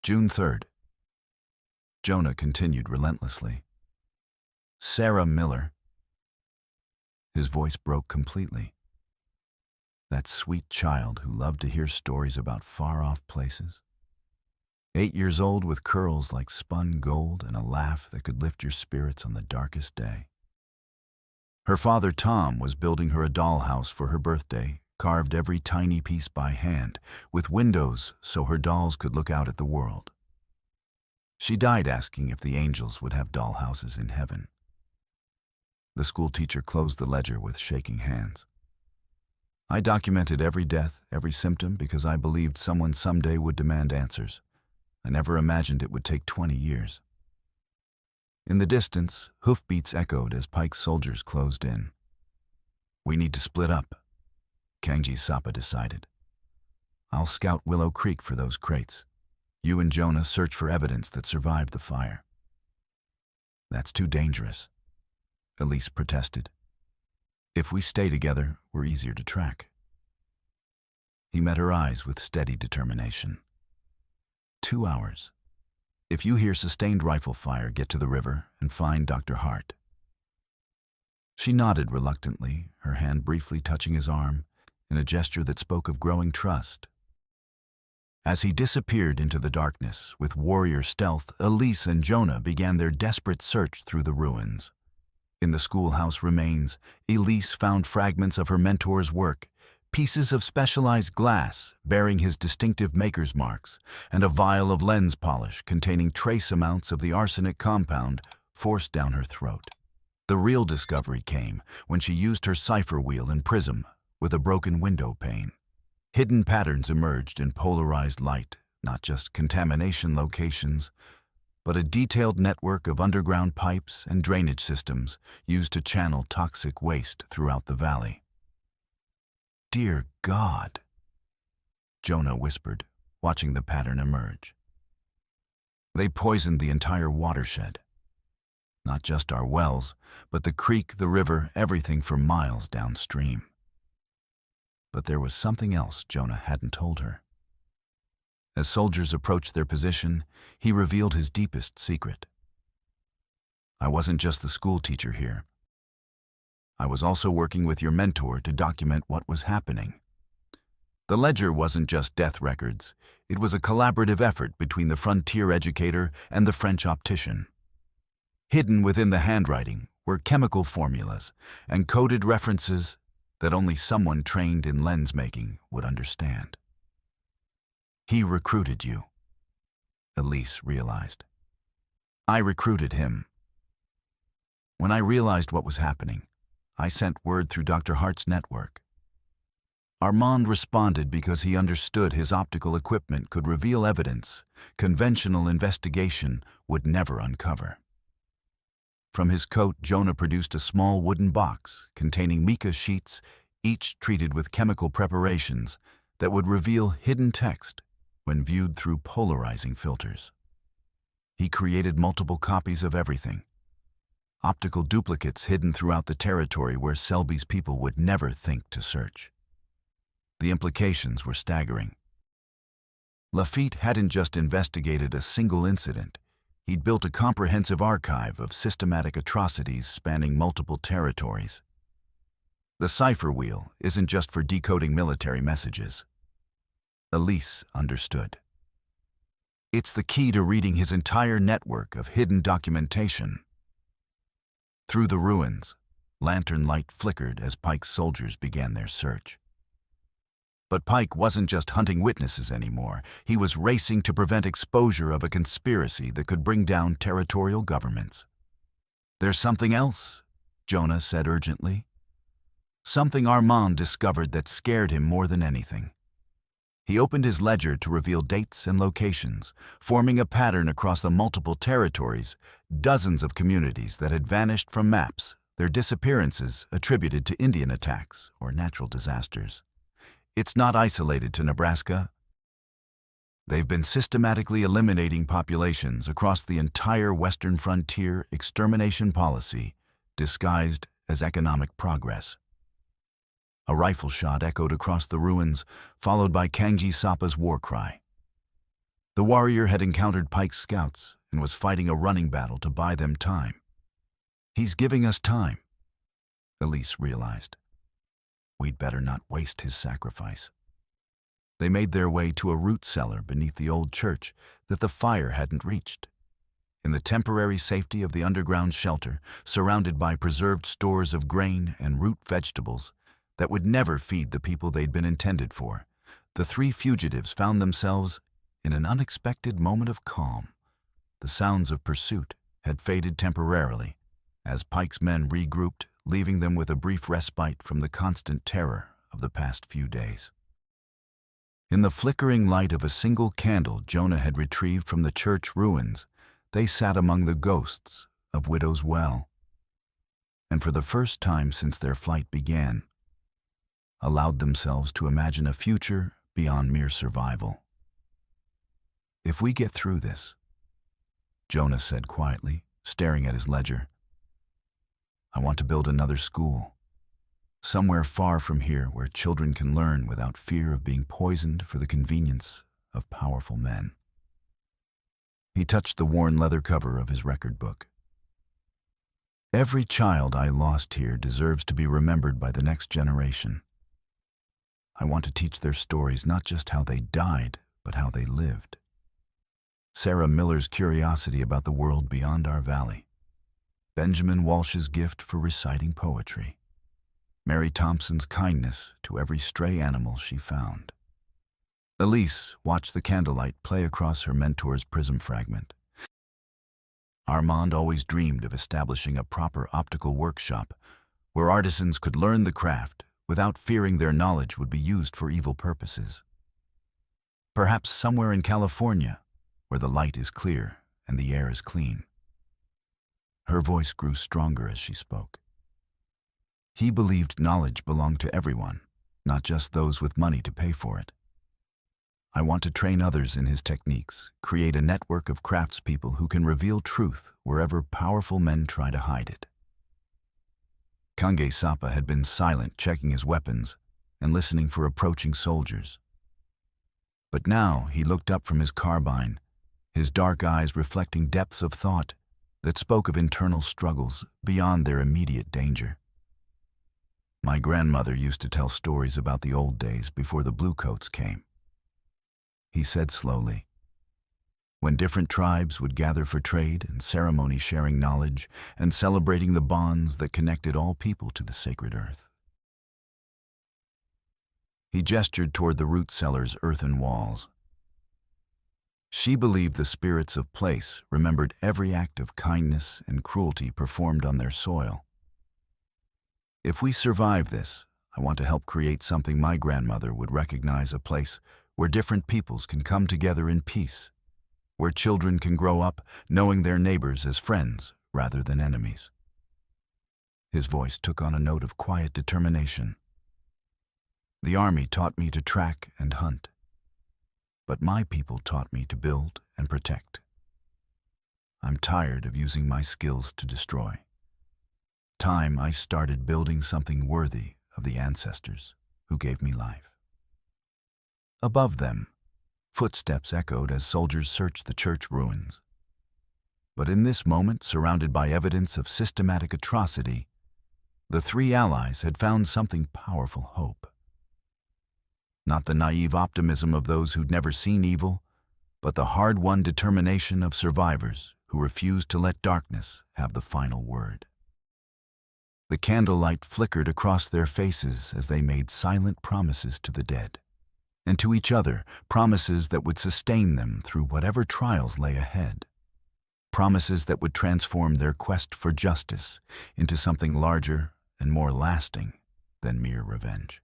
June 3rd. Jonah continued relentlessly. "Sarah Miller." His voice broke completely. That sweet child who loved to hear stories about far-off places. 8 years old, with curls like spun gold and a laugh that could lift your spirits on the darkest day. Her father, Tom, was building her a dollhouse for her birthday, carved every tiny piece by hand, with windows so her dolls could look out at the world. She died asking if the angels would have dollhouses in heaven. The school teacher closed the ledger with shaking hands. "I documented every death, every symptom, because I believed someone someday would demand answers. I never imagined it would take 20 years." In the distance, hoofbeats echoed as Pike's soldiers closed in. "We need to split up," Kanji Sapa decided. "I'll scout Willow Creek for those crates. You and Jonah search for evidence that survived the fire. That's too dangerous, Elise protested. If we stay together, we're easier to track. He met her eyes with steady determination. 2 hours. If you hear sustained rifle fire, get to the river and find Dr. Hart. She nodded reluctantly, her hand briefly touching his arm, in a gesture that spoke of growing trust. As he disappeared into the darkness with warrior stealth, Elise and Jonah began their desperate search through the ruins. In the schoolhouse remains, Elise found fragments of her mentor's work, pieces of specialized glass bearing his distinctive maker's marks, and a vial of lens polish containing trace amounts of the arsenic compound forced down her throat. The real discovery came when she used her cipher wheel and prism with a broken window pane. Hidden patterns emerged in polarized light, not just contamination locations, but a detailed network of underground pipes and drainage systems used to channel toxic waste throughout the valley. "Dear God," Jonah whispered, watching the pattern emerge. They poisoned the entire watershed. Not just our wells, but the creek, the river, everything for miles downstream. But there was something else Jonah hadn't told her. As soldiers approached their position, he revealed his deepest secret. "I wasn't just the school teacher here. I was also working with your mentor to document what was happening. The ledger wasn't just death records. It was a collaborative effort between the frontier educator and the French optician. Hidden within the handwriting were chemical formulas and coded references that only someone trained in lens making would understand. He recruited you," Elise realized. "I recruited him. When I realized what was happening, I sent word through Dr. Hart's network. Armand responded because he understood his optical equipment could reveal evidence conventional investigation would never uncover. From his coat, Jonah produced a small wooden box containing mica sheets, each treated with chemical preparations that would reveal hidden text when viewed through polarizing filters. He created multiple copies of everything, optical duplicates hidden throughout the territory where Selby's people would never think to search. The implications were staggering. Lafitte hadn't just investigated a single incident. He'd built a comprehensive archive of systematic atrocities spanning multiple territories. The cipher wheel isn't just for decoding military messages. Elise understood. It's the key to reading his entire network of hidden documentation. Through the ruins, lantern light flickered as Pike's soldiers began their search. But Pike wasn't just hunting witnesses anymore. He was racing to prevent exposure of a conspiracy that could bring down territorial governments. "There's something else," Jonah said urgently. Something Armand discovered that scared him more than anything. He opened his ledger to reveal dates and locations, forming a pattern across the multiple territories, dozens of communities that had vanished from maps, their disappearances attributed to Indian attacks or natural disasters. It's not isolated to Nebraska. They've been systematically eliminating populations across the entire western frontier, extermination policy, disguised as economic progress. A rifle shot echoed across the ruins, followed by Kangi Sapa's war cry. The warrior had encountered Pike's scouts and was fighting a running battle to buy them time. "He's giving us time," Elise realized. We'd better not waste his sacrifice. They made their way to a root cellar beneath the old church that the fire hadn't reached. In the temporary safety of the underground shelter, surrounded by preserved stores of grain and root vegetables that would never feed the people they'd been intended for, the three fugitives found themselves in an unexpected moment of calm. The sounds of pursuit had faded temporarily as Pike's men regrouped, leaving them with a brief respite from the constant terror of the past few days. In the flickering light of a single candle Jonah had retrieved from the church ruins, they sat among the ghosts of Widow's Well, and for the first time since their flight began, allowed themselves to imagine a future beyond mere survival. If we get through this, Jonas said quietly, staring at his ledger, I want to build another school, somewhere far from here where children can learn without fear of being poisoned for the convenience of powerful men. He touched the worn leather cover of his record book. Every child I lost here deserves to be remembered by the next generation. I want to teach their stories, not just how they died, but how they lived. Sarah Miller's curiosity about the world beyond our valley. Benjamin Walsh's gift for reciting poetry. Mary Thompson's kindness to every stray animal she found. Elise watched the candlelight play across her mentor's prism fragment. Armand always dreamed of establishing a proper optical workshop where artisans could learn the craft without fearing their knowledge would be used for evil purposes. Perhaps somewhere in California, where the light is clear and the air is clean. Her voice grew stronger as she spoke. He believed knowledge belonged to everyone, not just those with money to pay for it. I want to train others in his techniques, create a network of craftspeople who can reveal truth wherever powerful men try to hide it. Kange Sapa had been silent, checking his weapons and listening for approaching soldiers. But now he looked up from his carbine, his dark eyes reflecting depths of thought that spoke of internal struggles beyond their immediate danger. My grandmother used to tell stories about the old days before the bluecoats came. He said slowly, when different tribes would gather for trade and ceremony, sharing knowledge and celebrating the bonds that connected all people to the sacred earth. He gestured toward the root cellar's earthen walls. She believed the spirits of place remembered every act of kindness and cruelty performed on their soil. If we survive this, I want to help create something my grandmother would recognize, a place where different peoples can come together in peace, where children can grow up knowing their neighbors as friends rather than enemies. His voice took on a note of quiet determination. The army taught me to track and hunt, but my people taught me to build and protect. I'm tired of using my skills to destroy. Time I started building something worthy of the ancestors who gave me life. Above them, footsteps echoed as soldiers searched the church ruins. But in this moment, surrounded by evidence of systematic atrocity, the three allies had found something powerful: hope. Not the naive optimism of those who'd never seen evil, but the hard-won determination of survivors who refused to let darkness have the final word. The candlelight flickered across their faces as they made silent promises to the dead, and to each other, promises that would sustain them through whatever trials lay ahead. Promises that would transform their quest for justice into something larger and more lasting than mere revenge.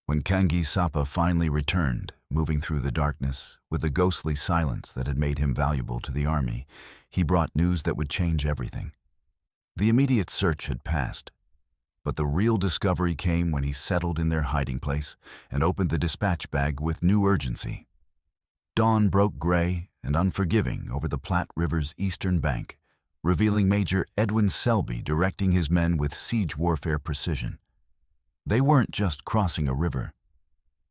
When Kange Sapa finally returned, moving through the darkness with the ghostly silence that had made him valuable to the army, he brought news that would change everything. The immediate search had passed, but the real discovery came when he settled in their hiding place and opened the dispatch bag with new urgency. Dawn broke gray and unforgiving over the Platte River's eastern bank, revealing Major Edwin Selby directing his men with siege warfare precision. They weren't just crossing a river.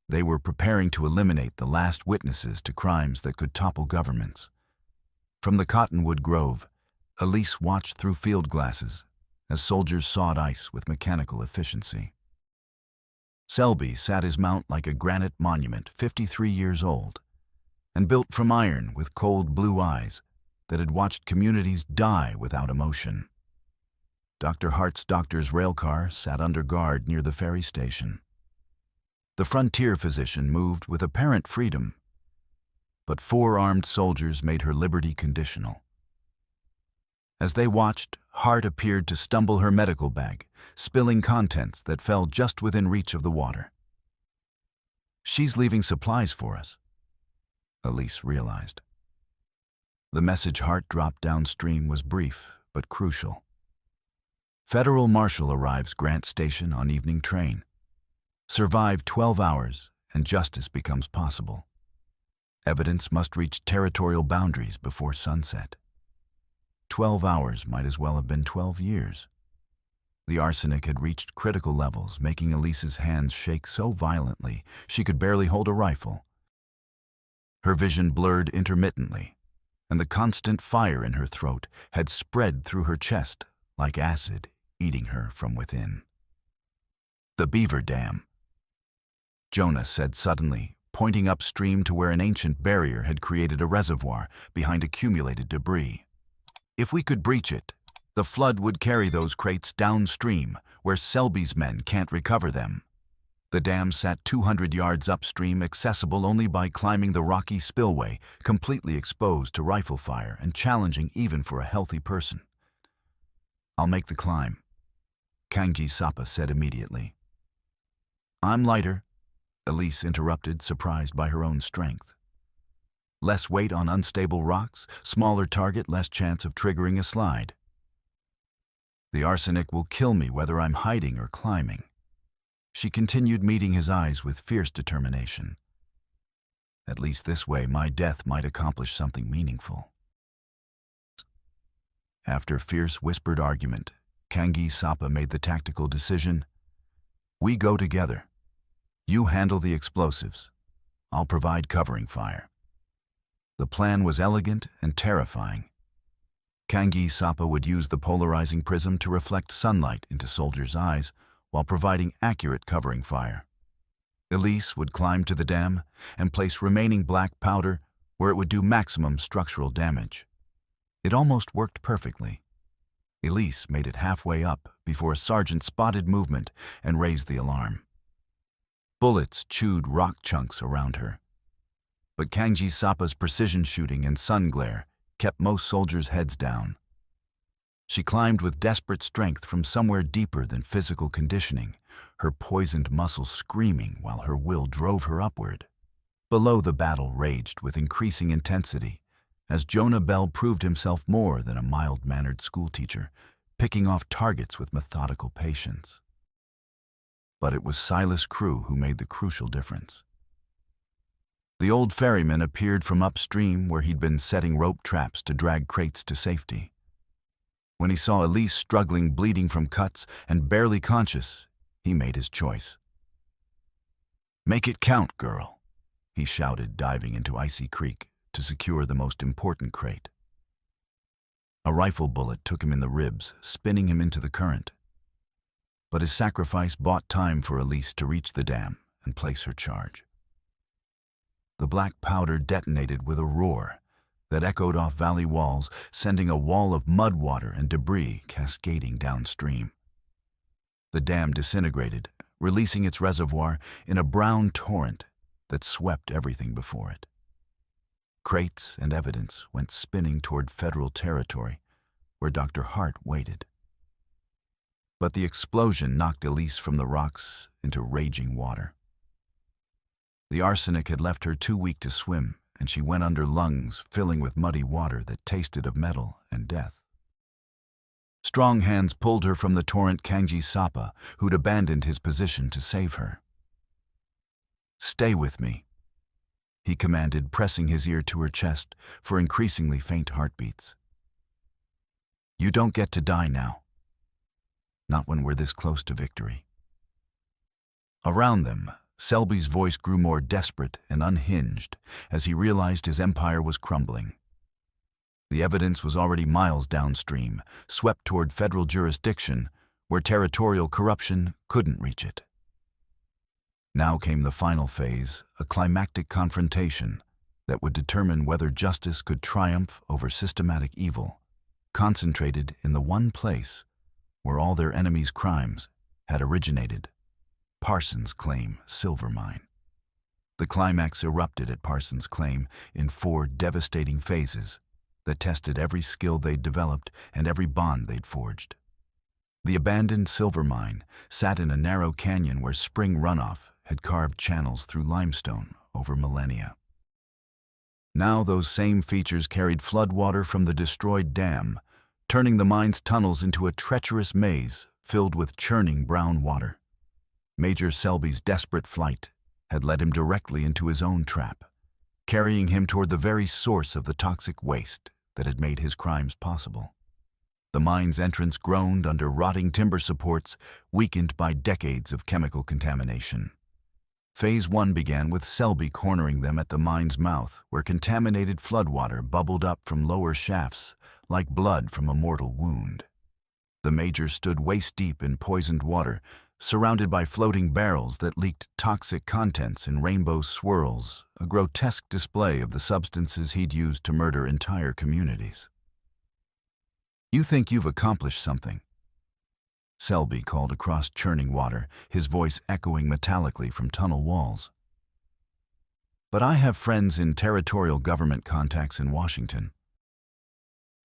They were preparing to eliminate the last witnesses to crimes that could topple governments. From the Cottonwood Grove, Elise watched through field glasses as soldiers sawed ice with mechanical efficiency. Selby sat his mount like a granite monument, 53 years old, and built from iron with cold blue eyes that had watched communities die without emotion. Dr. Hart's doctor's railcar sat under guard near the ferry station. The frontier physician moved with apparent freedom, but 4 armed soldiers made her liberty conditional. As they watched, Hart appeared to stumble her medical bag, spilling contents that fell just within reach of the water. "She's leaving supplies for us," Elise realized. The message Hart dropped downstream was brief but crucial. Federal Marshal arrives Grant Station on evening train. Survive 12 hours and justice becomes possible. Evidence must reach territorial boundaries before sunset. 12 hours might as well have been 12 years. The arsenic had reached critical levels, making Elise's hands shake so violently she could barely hold a rifle. Her vision blurred intermittently, and the constant fire in her throat had spread through her chest like acid, eating her from within. "The beaver dam," Jonah said suddenly, pointing upstream to where an ancient barrier had created a reservoir behind accumulated debris. "If we could breach it, the flood would carry those crates downstream where Selby's men can't recover them." The dam sat 200 yards upstream, accessible only by climbing the rocky spillway, completely exposed to rifle fire and challenging even for a healthy person. "I'll make the climb," Kangi Sapa said immediately. "I'm lighter," Elise interrupted, surprised by her own strength. "Less weight on unstable rocks, smaller target, less chance of triggering a slide." "The arsenic will kill me whether I'm hiding or climbing." She continued, meeting his eyes with fierce determination. "At least this way my death might accomplish something meaningful." After fierce whispered argument, Kangi Sapa made the tactical decision. "We go together. You handle the explosives. I'll provide covering fire." The plan was elegant and terrifying. Kangi Sapa would use the polarizing prism to reflect sunlight into soldiers' eyes while providing accurate covering fire. Elise would climb to the dam and place remaining black powder where it would do maximum structural damage. It almost worked perfectly. Elise made it halfway up before a sergeant spotted movement and raised the alarm. Bullets chewed rock chunks around her. But Kangi Sapa's precision shooting and sun glare kept most soldiers' heads down. She climbed with desperate strength from somewhere deeper than physical conditioning, her poisoned muscles screaming while her will drove her upward. Below, the battle raged with increasing intensity, as Jonah Bell proved himself more than a mild-mannered schoolteacher, picking off targets with methodical patience. But it was Silas Crew who made the crucial difference. The old ferryman appeared from upstream where he'd been setting rope traps to drag crates to safety. When he saw Elise struggling, bleeding from cuts, and barely conscious, he made his choice. "Make it count, girl," he shouted, diving into Icy Creek to secure the most important crate. A rifle bullet took him in the ribs, spinning him into the current. But his sacrifice bought time for Elise to reach the dam and place her charge. The black powder detonated with a roar that echoed off valley walls, sending a wall of mud water and debris cascading downstream. The dam disintegrated, releasing its reservoir in a brown torrent that swept everything before it. Crates and evidence went spinning toward federal territory, where Dr. Hart waited. But the explosion knocked Elise from the rocks into raging water. The arsenic had left her too weak to swim, and she went under, lungs filling with muddy water that tasted of metal and death. Strong hands pulled her from the torrent. Kangi Sapa, who'd abandoned his position to save her. "Stay with me," he commanded, pressing his ear to her chest for increasingly faint heartbeats. "You don't get to die now. Not when we're this close to victory." Around them, Selby's voice grew more desperate and unhinged as he realized his empire was crumbling. The evidence was already miles downstream, swept toward federal jurisdiction where territorial corruption couldn't reach it. Now came the final phase, a climactic confrontation that would determine whether justice could triumph over systematic evil, concentrated in the one place where all their enemies' crimes had originated: Parsons Claim silver mine. The climax erupted at Parsons Claim in 4 devastating phases that tested every skill they'd developed and every bond they'd forged. The abandoned silver mine sat in a narrow canyon where spring runoff had carved channels through limestone over millennia. Now those same features carried floodwater from the destroyed dam, turning the mine's tunnels into a treacherous maze filled with churning brown water. Major Selby's desperate flight had led him directly into his own trap, carrying him toward the very source of the toxic waste that had made his crimes possible. The mine's entrance groaned under rotting timber supports, weakened by decades of chemical contamination. Phase 1 began with Selby cornering them at the mine's mouth, where contaminated floodwater bubbled up from lower shafts like blood from a mortal wound. The Major stood waist-deep in poisoned water, surrounded by floating barrels that leaked toxic contents in rainbow swirls, a grotesque display of the substances he'd used to murder entire communities. "You think you've accomplished something," Selby called across churning water, his voice echoing metallically from tunnel walls. "But I have friends in territorial government contacts in Washington.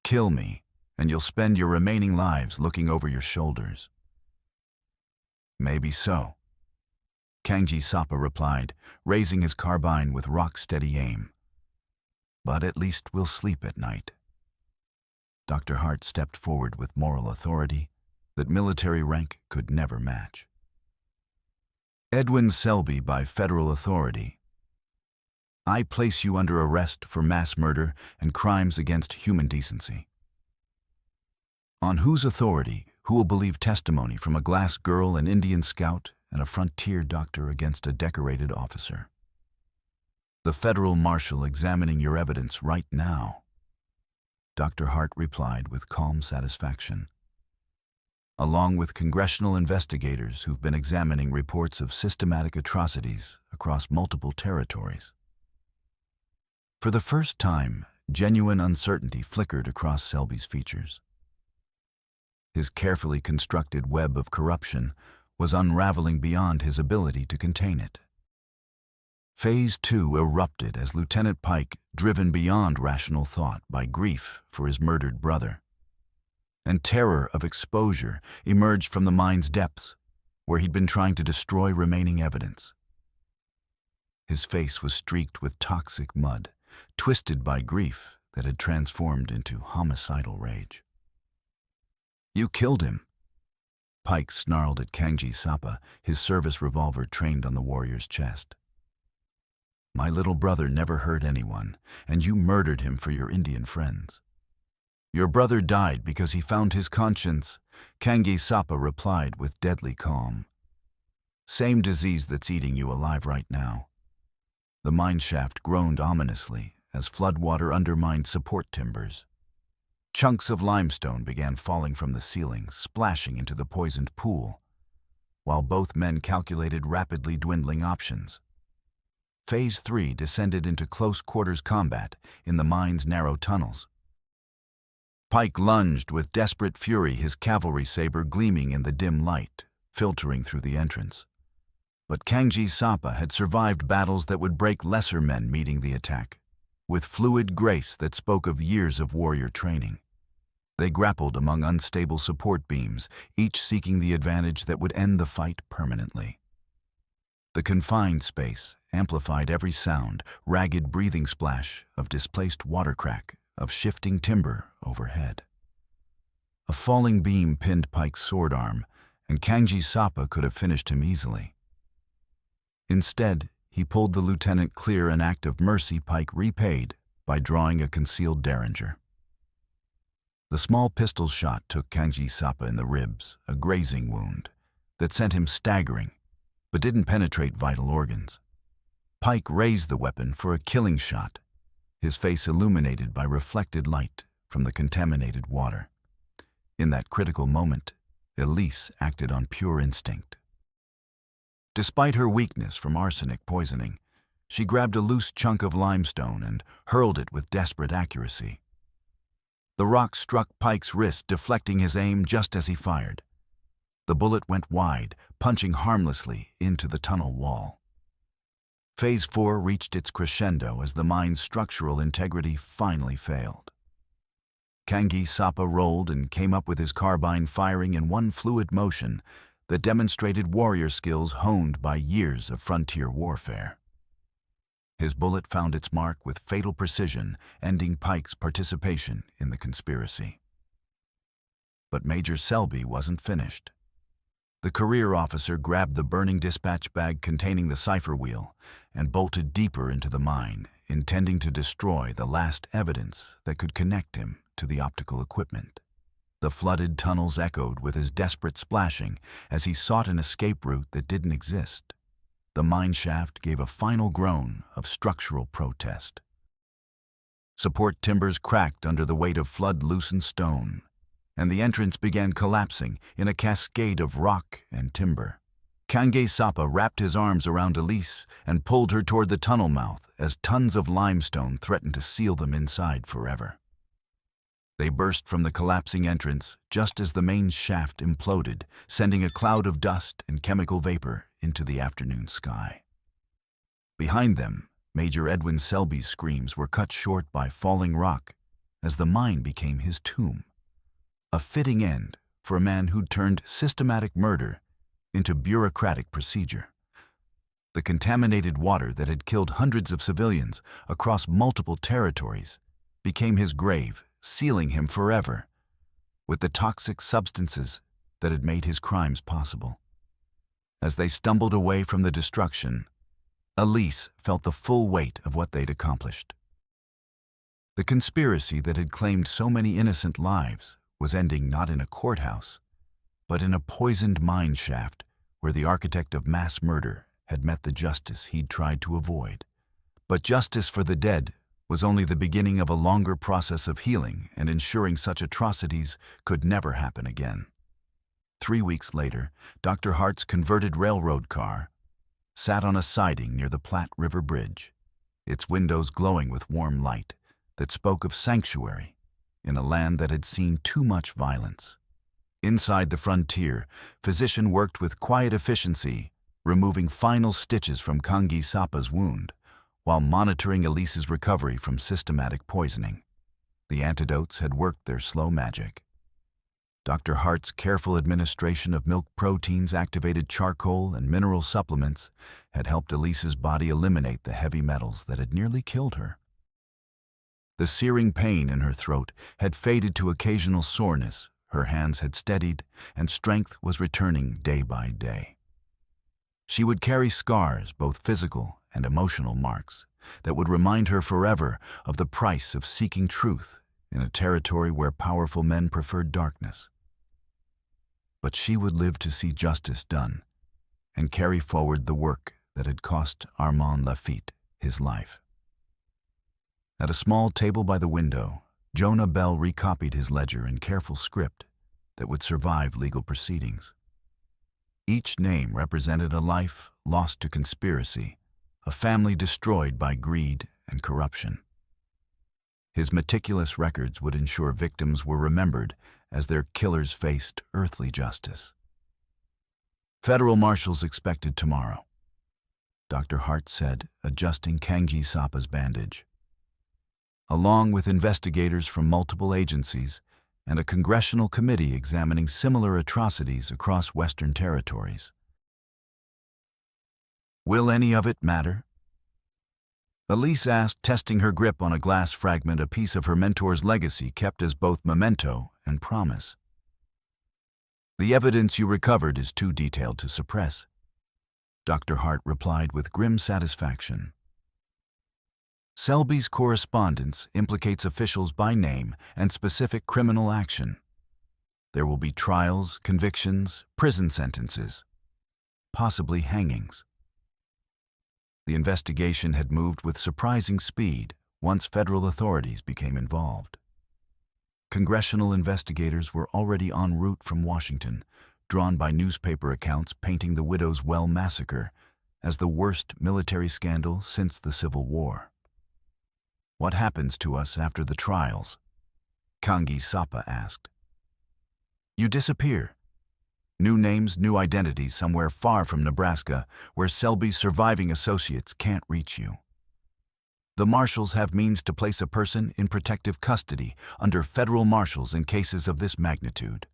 Kill me, and you'll spend your remaining lives looking over your shoulders." "Maybe so," Kangji Sapa replied, raising his carbine with rock-steady aim. "But at least we'll sleep at night." Dr. Hart stepped forward with moral authority that military rank could never match. "Edwin Selby, by federal authority. I place you under arrest for mass murder and crimes against human decency." "On whose authority? Who will believe testimony from a glass girl, an Indian scout, and a frontier doctor against a decorated officer?" "The federal marshal examining your evidence right now," Dr. Hart replied with calm satisfaction. "Along with congressional investigators who've been examining reports of systematic atrocities across multiple territories." For the first time, genuine uncertainty flickered across Selby's features. His carefully constructed web of corruption was unraveling beyond his ability to contain it. Phase 2 erupted as Lieutenant Pike, driven beyond rational thought by grief for his murdered brother, and terror of exposure, emerged from the mine's depths, where he'd been trying to destroy remaining evidence. His face was streaked with toxic mud, twisted by grief that had transformed into homicidal rage. "You killed him," Pike snarled at Kangji Sapa, his service revolver trained on the warrior's chest. "My little brother never hurt anyone, and you murdered him for your Indian friends." "Your brother died because he found his conscience," Kangji Sapa replied with deadly calm. "Same disease that's eating you alive right now." The mine shaft groaned ominously as floodwater undermined support timbers. Chunks of limestone began falling from the ceiling, splashing into the poisoned pool, while both men calculated rapidly dwindling options. Phase 3 descended into close-quarters combat in the mine's narrow tunnels. Pike lunged with desperate fury, his cavalry saber gleaming in the dim light, filtering through the entrance. But Kangji Sapa had survived battles that would break lesser men meeting the attack, with fluid grace that spoke of years of warrior training. They grappled among unstable support beams, each seeking the advantage that would end the fight permanently. The confined space amplified every sound, ragged breathing splash of displaced water crack, of shifting timber overhead. A falling beam pinned Pike's sword arm, and Kangji Sapa could have finished him easily. Instead, he pulled the lieutenant clear, an act of mercy Pike repaid by drawing a concealed derringer. The small pistol shot took Kangji Sapa in the ribs, a grazing wound that sent him staggering, but didn't penetrate vital organs. Pike raised the weapon for a killing shot, his face illuminated by reflected light from the contaminated water. In that critical moment, Elise acted on pure instinct. Despite her weakness from arsenic poisoning, she grabbed a loose chunk of limestone and hurled it with desperate accuracy. The rock struck Pike's wrist, deflecting his aim just as he fired. The bullet went wide, punching harmlessly into the tunnel wall. Phase 4 reached its crescendo as the mine's structural integrity finally failed. Kangji Sapa rolled and came up with his carbine firing in one fluid motion that demonstrated warrior skills honed by years of frontier warfare. His bullet found its mark with fatal precision, ending Pike's participation in the conspiracy. But Major Selby wasn't finished. The career officer grabbed the burning dispatch bag containing the cipher wheel and bolted deeper into the mine, intending to destroy the last evidence that could connect him to the optical equipment. The flooded tunnels echoed with his desperate splashing as he sought an escape route that didn't exist. The mine shaft gave a final groan of structural protest. Support timbers cracked under the weight of flood-loosened stone, and the entrance began collapsing in a cascade of rock and timber. Kange Sapa wrapped his arms around Elise and pulled her toward the tunnel mouth as tons of limestone threatened to seal them inside forever. They burst from the collapsing entrance just as the main shaft imploded, sending a cloud of dust and chemical vapor into the afternoon sky. Behind them, Major Edwin Selby's screams were cut short by falling rock as the mine became his tomb. A fitting end for a man who'd turned systematic murder into bureaucratic procedure. The contaminated water that had killed hundreds of civilians across multiple territories became his grave, sealing him forever with the toxic substances that had made his crimes possible. As they stumbled away from the destruction, Elise felt the full weight of what they'd accomplished. The conspiracy that had claimed so many innocent lives was ending not in a courthouse, but in a poisoned mine shaft where the architect of mass murder had met the justice he'd tried to avoid. But justice for the dead was only the beginning of a longer process of healing and ensuring such atrocities could never happen again. 3 weeks later, Dr. Hart's converted railroad car sat on a siding near the Platte River Bridge, its windows glowing with warm light that spoke of sanctuary in a land that had seen too much violence. Inside the frontier, physician worked with quiet efficiency, removing final stitches from Kange Sapa's wound, while monitoring Elise's recovery from systematic poisoning. The antidotes had worked their slow magic. Dr. Hart's careful administration of milk proteins, activated charcoal, and mineral supplements had helped Elise's body eliminate the heavy metals that had nearly killed her. The searing pain in her throat had faded to occasional soreness, her hands had steadied, and strength was returning day by day. She would carry scars, both physical and emotional marks, that would remind her forever of the price of seeking truth in a territory where powerful men preferred darkness. But she would live to see justice done and carry forward the work that had cost Armand Lafitte his life. At a small table by the window, Jonah Bell recopied his ledger in careful script that would survive legal proceedings. Each name represented a life lost to conspiracy, a family destroyed by greed and corruption. His meticulous records would ensure victims were remembered as their killers faced earthly justice. Federal marshals expected tomorrow, Dr. Hart said, adjusting Kange Sapa's bandage. Along with investigators from multiple agencies and a congressional committee examining similar atrocities across Western territories. Will any of it matter? Elise asked, testing her grip on a glass fragment, a piece of her mentor's legacy kept as both memento and promise. The evidence you recovered is too detailed to suppress, Dr. Hart replied with grim satisfaction. Selby's correspondence implicates officials by name and specific criminal action. There will be trials, convictions, prison sentences, possibly hangings. The investigation had moved with surprising speed once federal authorities became involved. Congressional investigators were already en route from Washington, drawn by newspaper accounts painting the Widow's Well massacre as the worst military scandal since the Civil War. What happens to us after the trials? Kange Sapa asked. You disappear. New names, new identities somewhere far from Nebraska where Selby's surviving associates can't reach you. The marshals have means to place a person in protective custody under federal marshals in cases of this magnitude.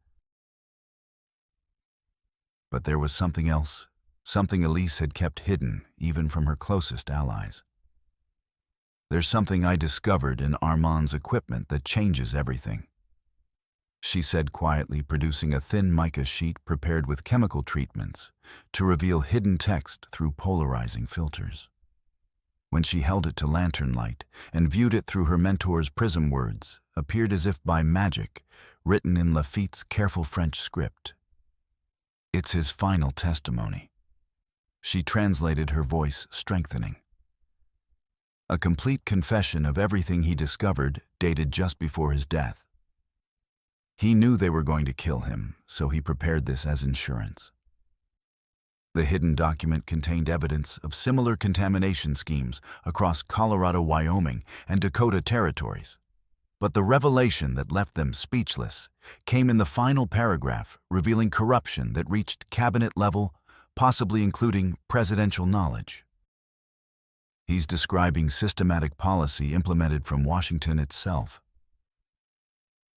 But there was something else, something Elise had kept hidden even from her closest allies. There's something I discovered in Armand's equipment that changes everything. she said quietly, producing a thin mica sheet prepared with chemical treatments to reveal hidden text through polarizing filters. When she held it to lantern light and viewed it through her mentor's prism, words appeared as if by magic, written in Lafitte's careful French script. "It's his final testimony," she translated, her voice strengthening. "A complete confession of everything he discovered, dated just before his death. He knew they were going to kill him, so he prepared this as insurance." The hidden document contained evidence of similar contamination schemes across Colorado, Wyoming, and Dakota territories. But the revelation that left them speechless came in the final paragraph, revealing corruption that reached cabinet level, possibly including presidential knowledge. "He's describing systematic policy implemented from Washington itself,"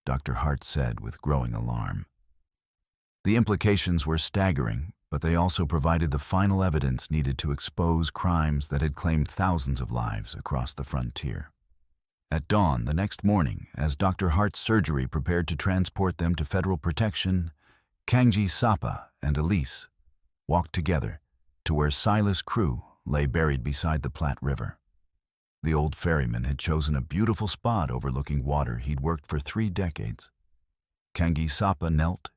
Dr. Hart said with growing alarm. The implications were staggering, but they also provided the final evidence needed to expose crimes that had claimed thousands of lives across the frontier. At dawn the next morning, as Dr. Hart's surgery prepared to transport them to federal protection, Kangji Sapa and Elise walked together to where Silas Crew lay buried beside the Platte River. The old ferryman had chosen a beautiful spot overlooking water he'd worked for 3 decades. Kangji Sapa knelt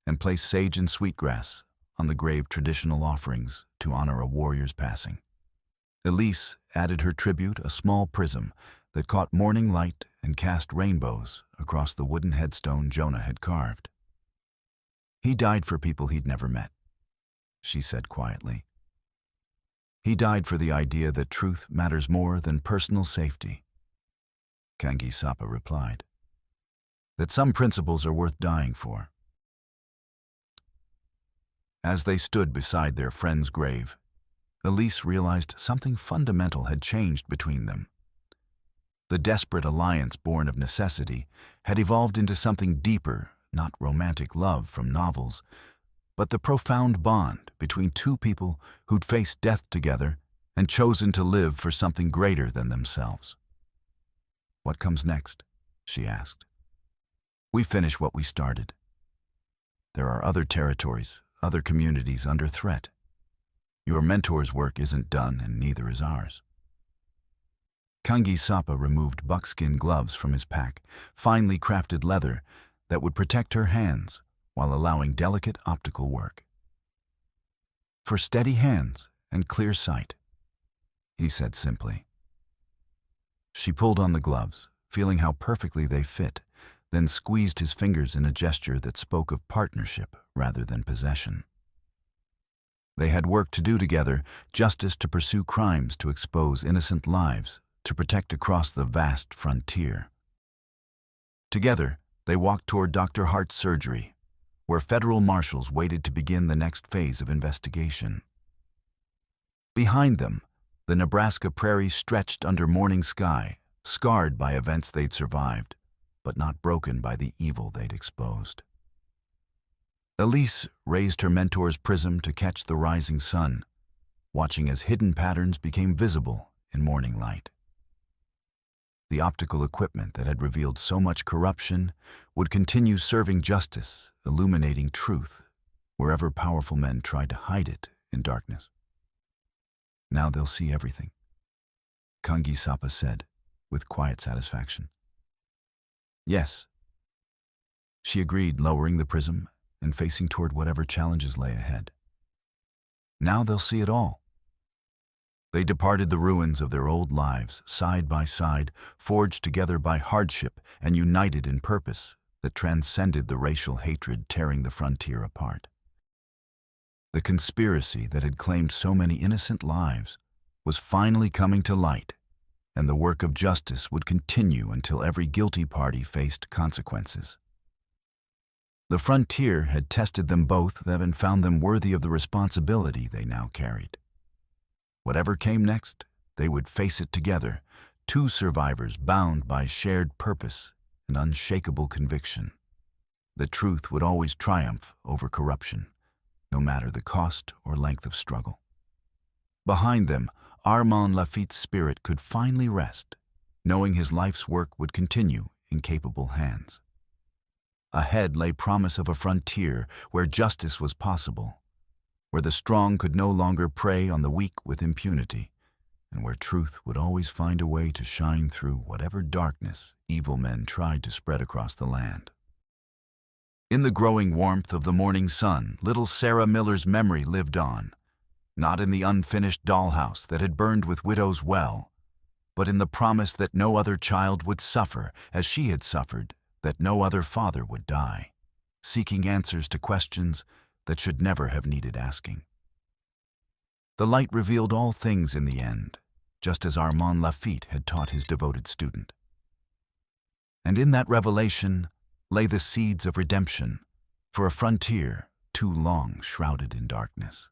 and placed sage and sweetgrass on the grave traditional offerings to honor a warrior's passing. Elise added her tribute, a small prism that caught morning light and cast rainbows across the wooden headstone Jonah had carved. "He died for people he'd never met," she said quietly. "He died for the idea that truth matters more than personal safety." Kangji Sapa replied, "That some principles are worth dying for." As they stood beside their friend's grave, Elise realized something fundamental had changed between them. The desperate alliance born of necessity had evolved into something deeper, not romantic love from novels, but the profound bond between two people who'd faced death together and chosen to live for something greater than themselves. "What comes next?" she asked. "We finish what we started. There are other territories, other communities under threat. Your mentor's work isn't done, and neither is ours." Kangji Sapa removed buckskin gloves from his pack, finely crafted leather that would protect her hands while allowing delicate optical work. "For steady hands and clear sight," he said simply. She pulled on the gloves, feeling how perfectly they fit, then squeezed his fingers in a gesture that spoke of partnership rather than possession. They had work to do together, justice to pursue, crimes to expose, innocent lives to protect across the vast frontier. Together, they walked toward Dr. Hart's surgery, where federal marshals waited to begin the next phase of investigation. Behind them, the Nebraska prairie stretched under morning sky, scarred by events they'd survived, but not broken by the evil they'd exposed. Elise raised her mentor's prism to catch the rising sun, watching as hidden patterns became visible in morning light. The optical equipment that had revealed so much corruption would continue serving justice, illuminating truth wherever powerful men tried to hide it in darkness. "Now they'll see everything," Kangji Sapa said with quiet satisfaction. "Yes," she agreed, lowering the prism and facing toward whatever challenges lay ahead. "Now they'll see it all." They departed the ruins of their old lives, side by side, forged together by hardship and united in purpose that transcended the racial hatred tearing the frontier apart. The conspiracy that had claimed so many innocent lives was finally coming to light, and the work of justice would continue until every guilty party faced consequences. The frontier had tested them both and found them worthy of the responsibility they now carried. Whatever came next, they would face it together, two survivors bound by shared purpose and unshakable conviction. The truth would always triumph over corruption, no matter the cost or length of struggle. Behind them, Armand Lafitte's spirit could finally rest, knowing his life's work would continue in capable hands. Ahead lay promise of a frontier where justice was possible, where the strong could no longer prey on the weak with impunity, and where truth would always find a way to shine through whatever darkness evil men tried to spread across the land. In the growing warmth of the morning sun, little Sarah Miller's memory lived on, not in the unfinished dollhouse that had burned with widow's well, but in the promise that no other child would suffer as she had suffered, that no other father would die, seeking answers to questions that should never have needed asking. The light revealed all things in the end, just as Armand Lafitte had taught his devoted student. And in that revelation lay the seeds of redemption for a frontier too long shrouded in darkness.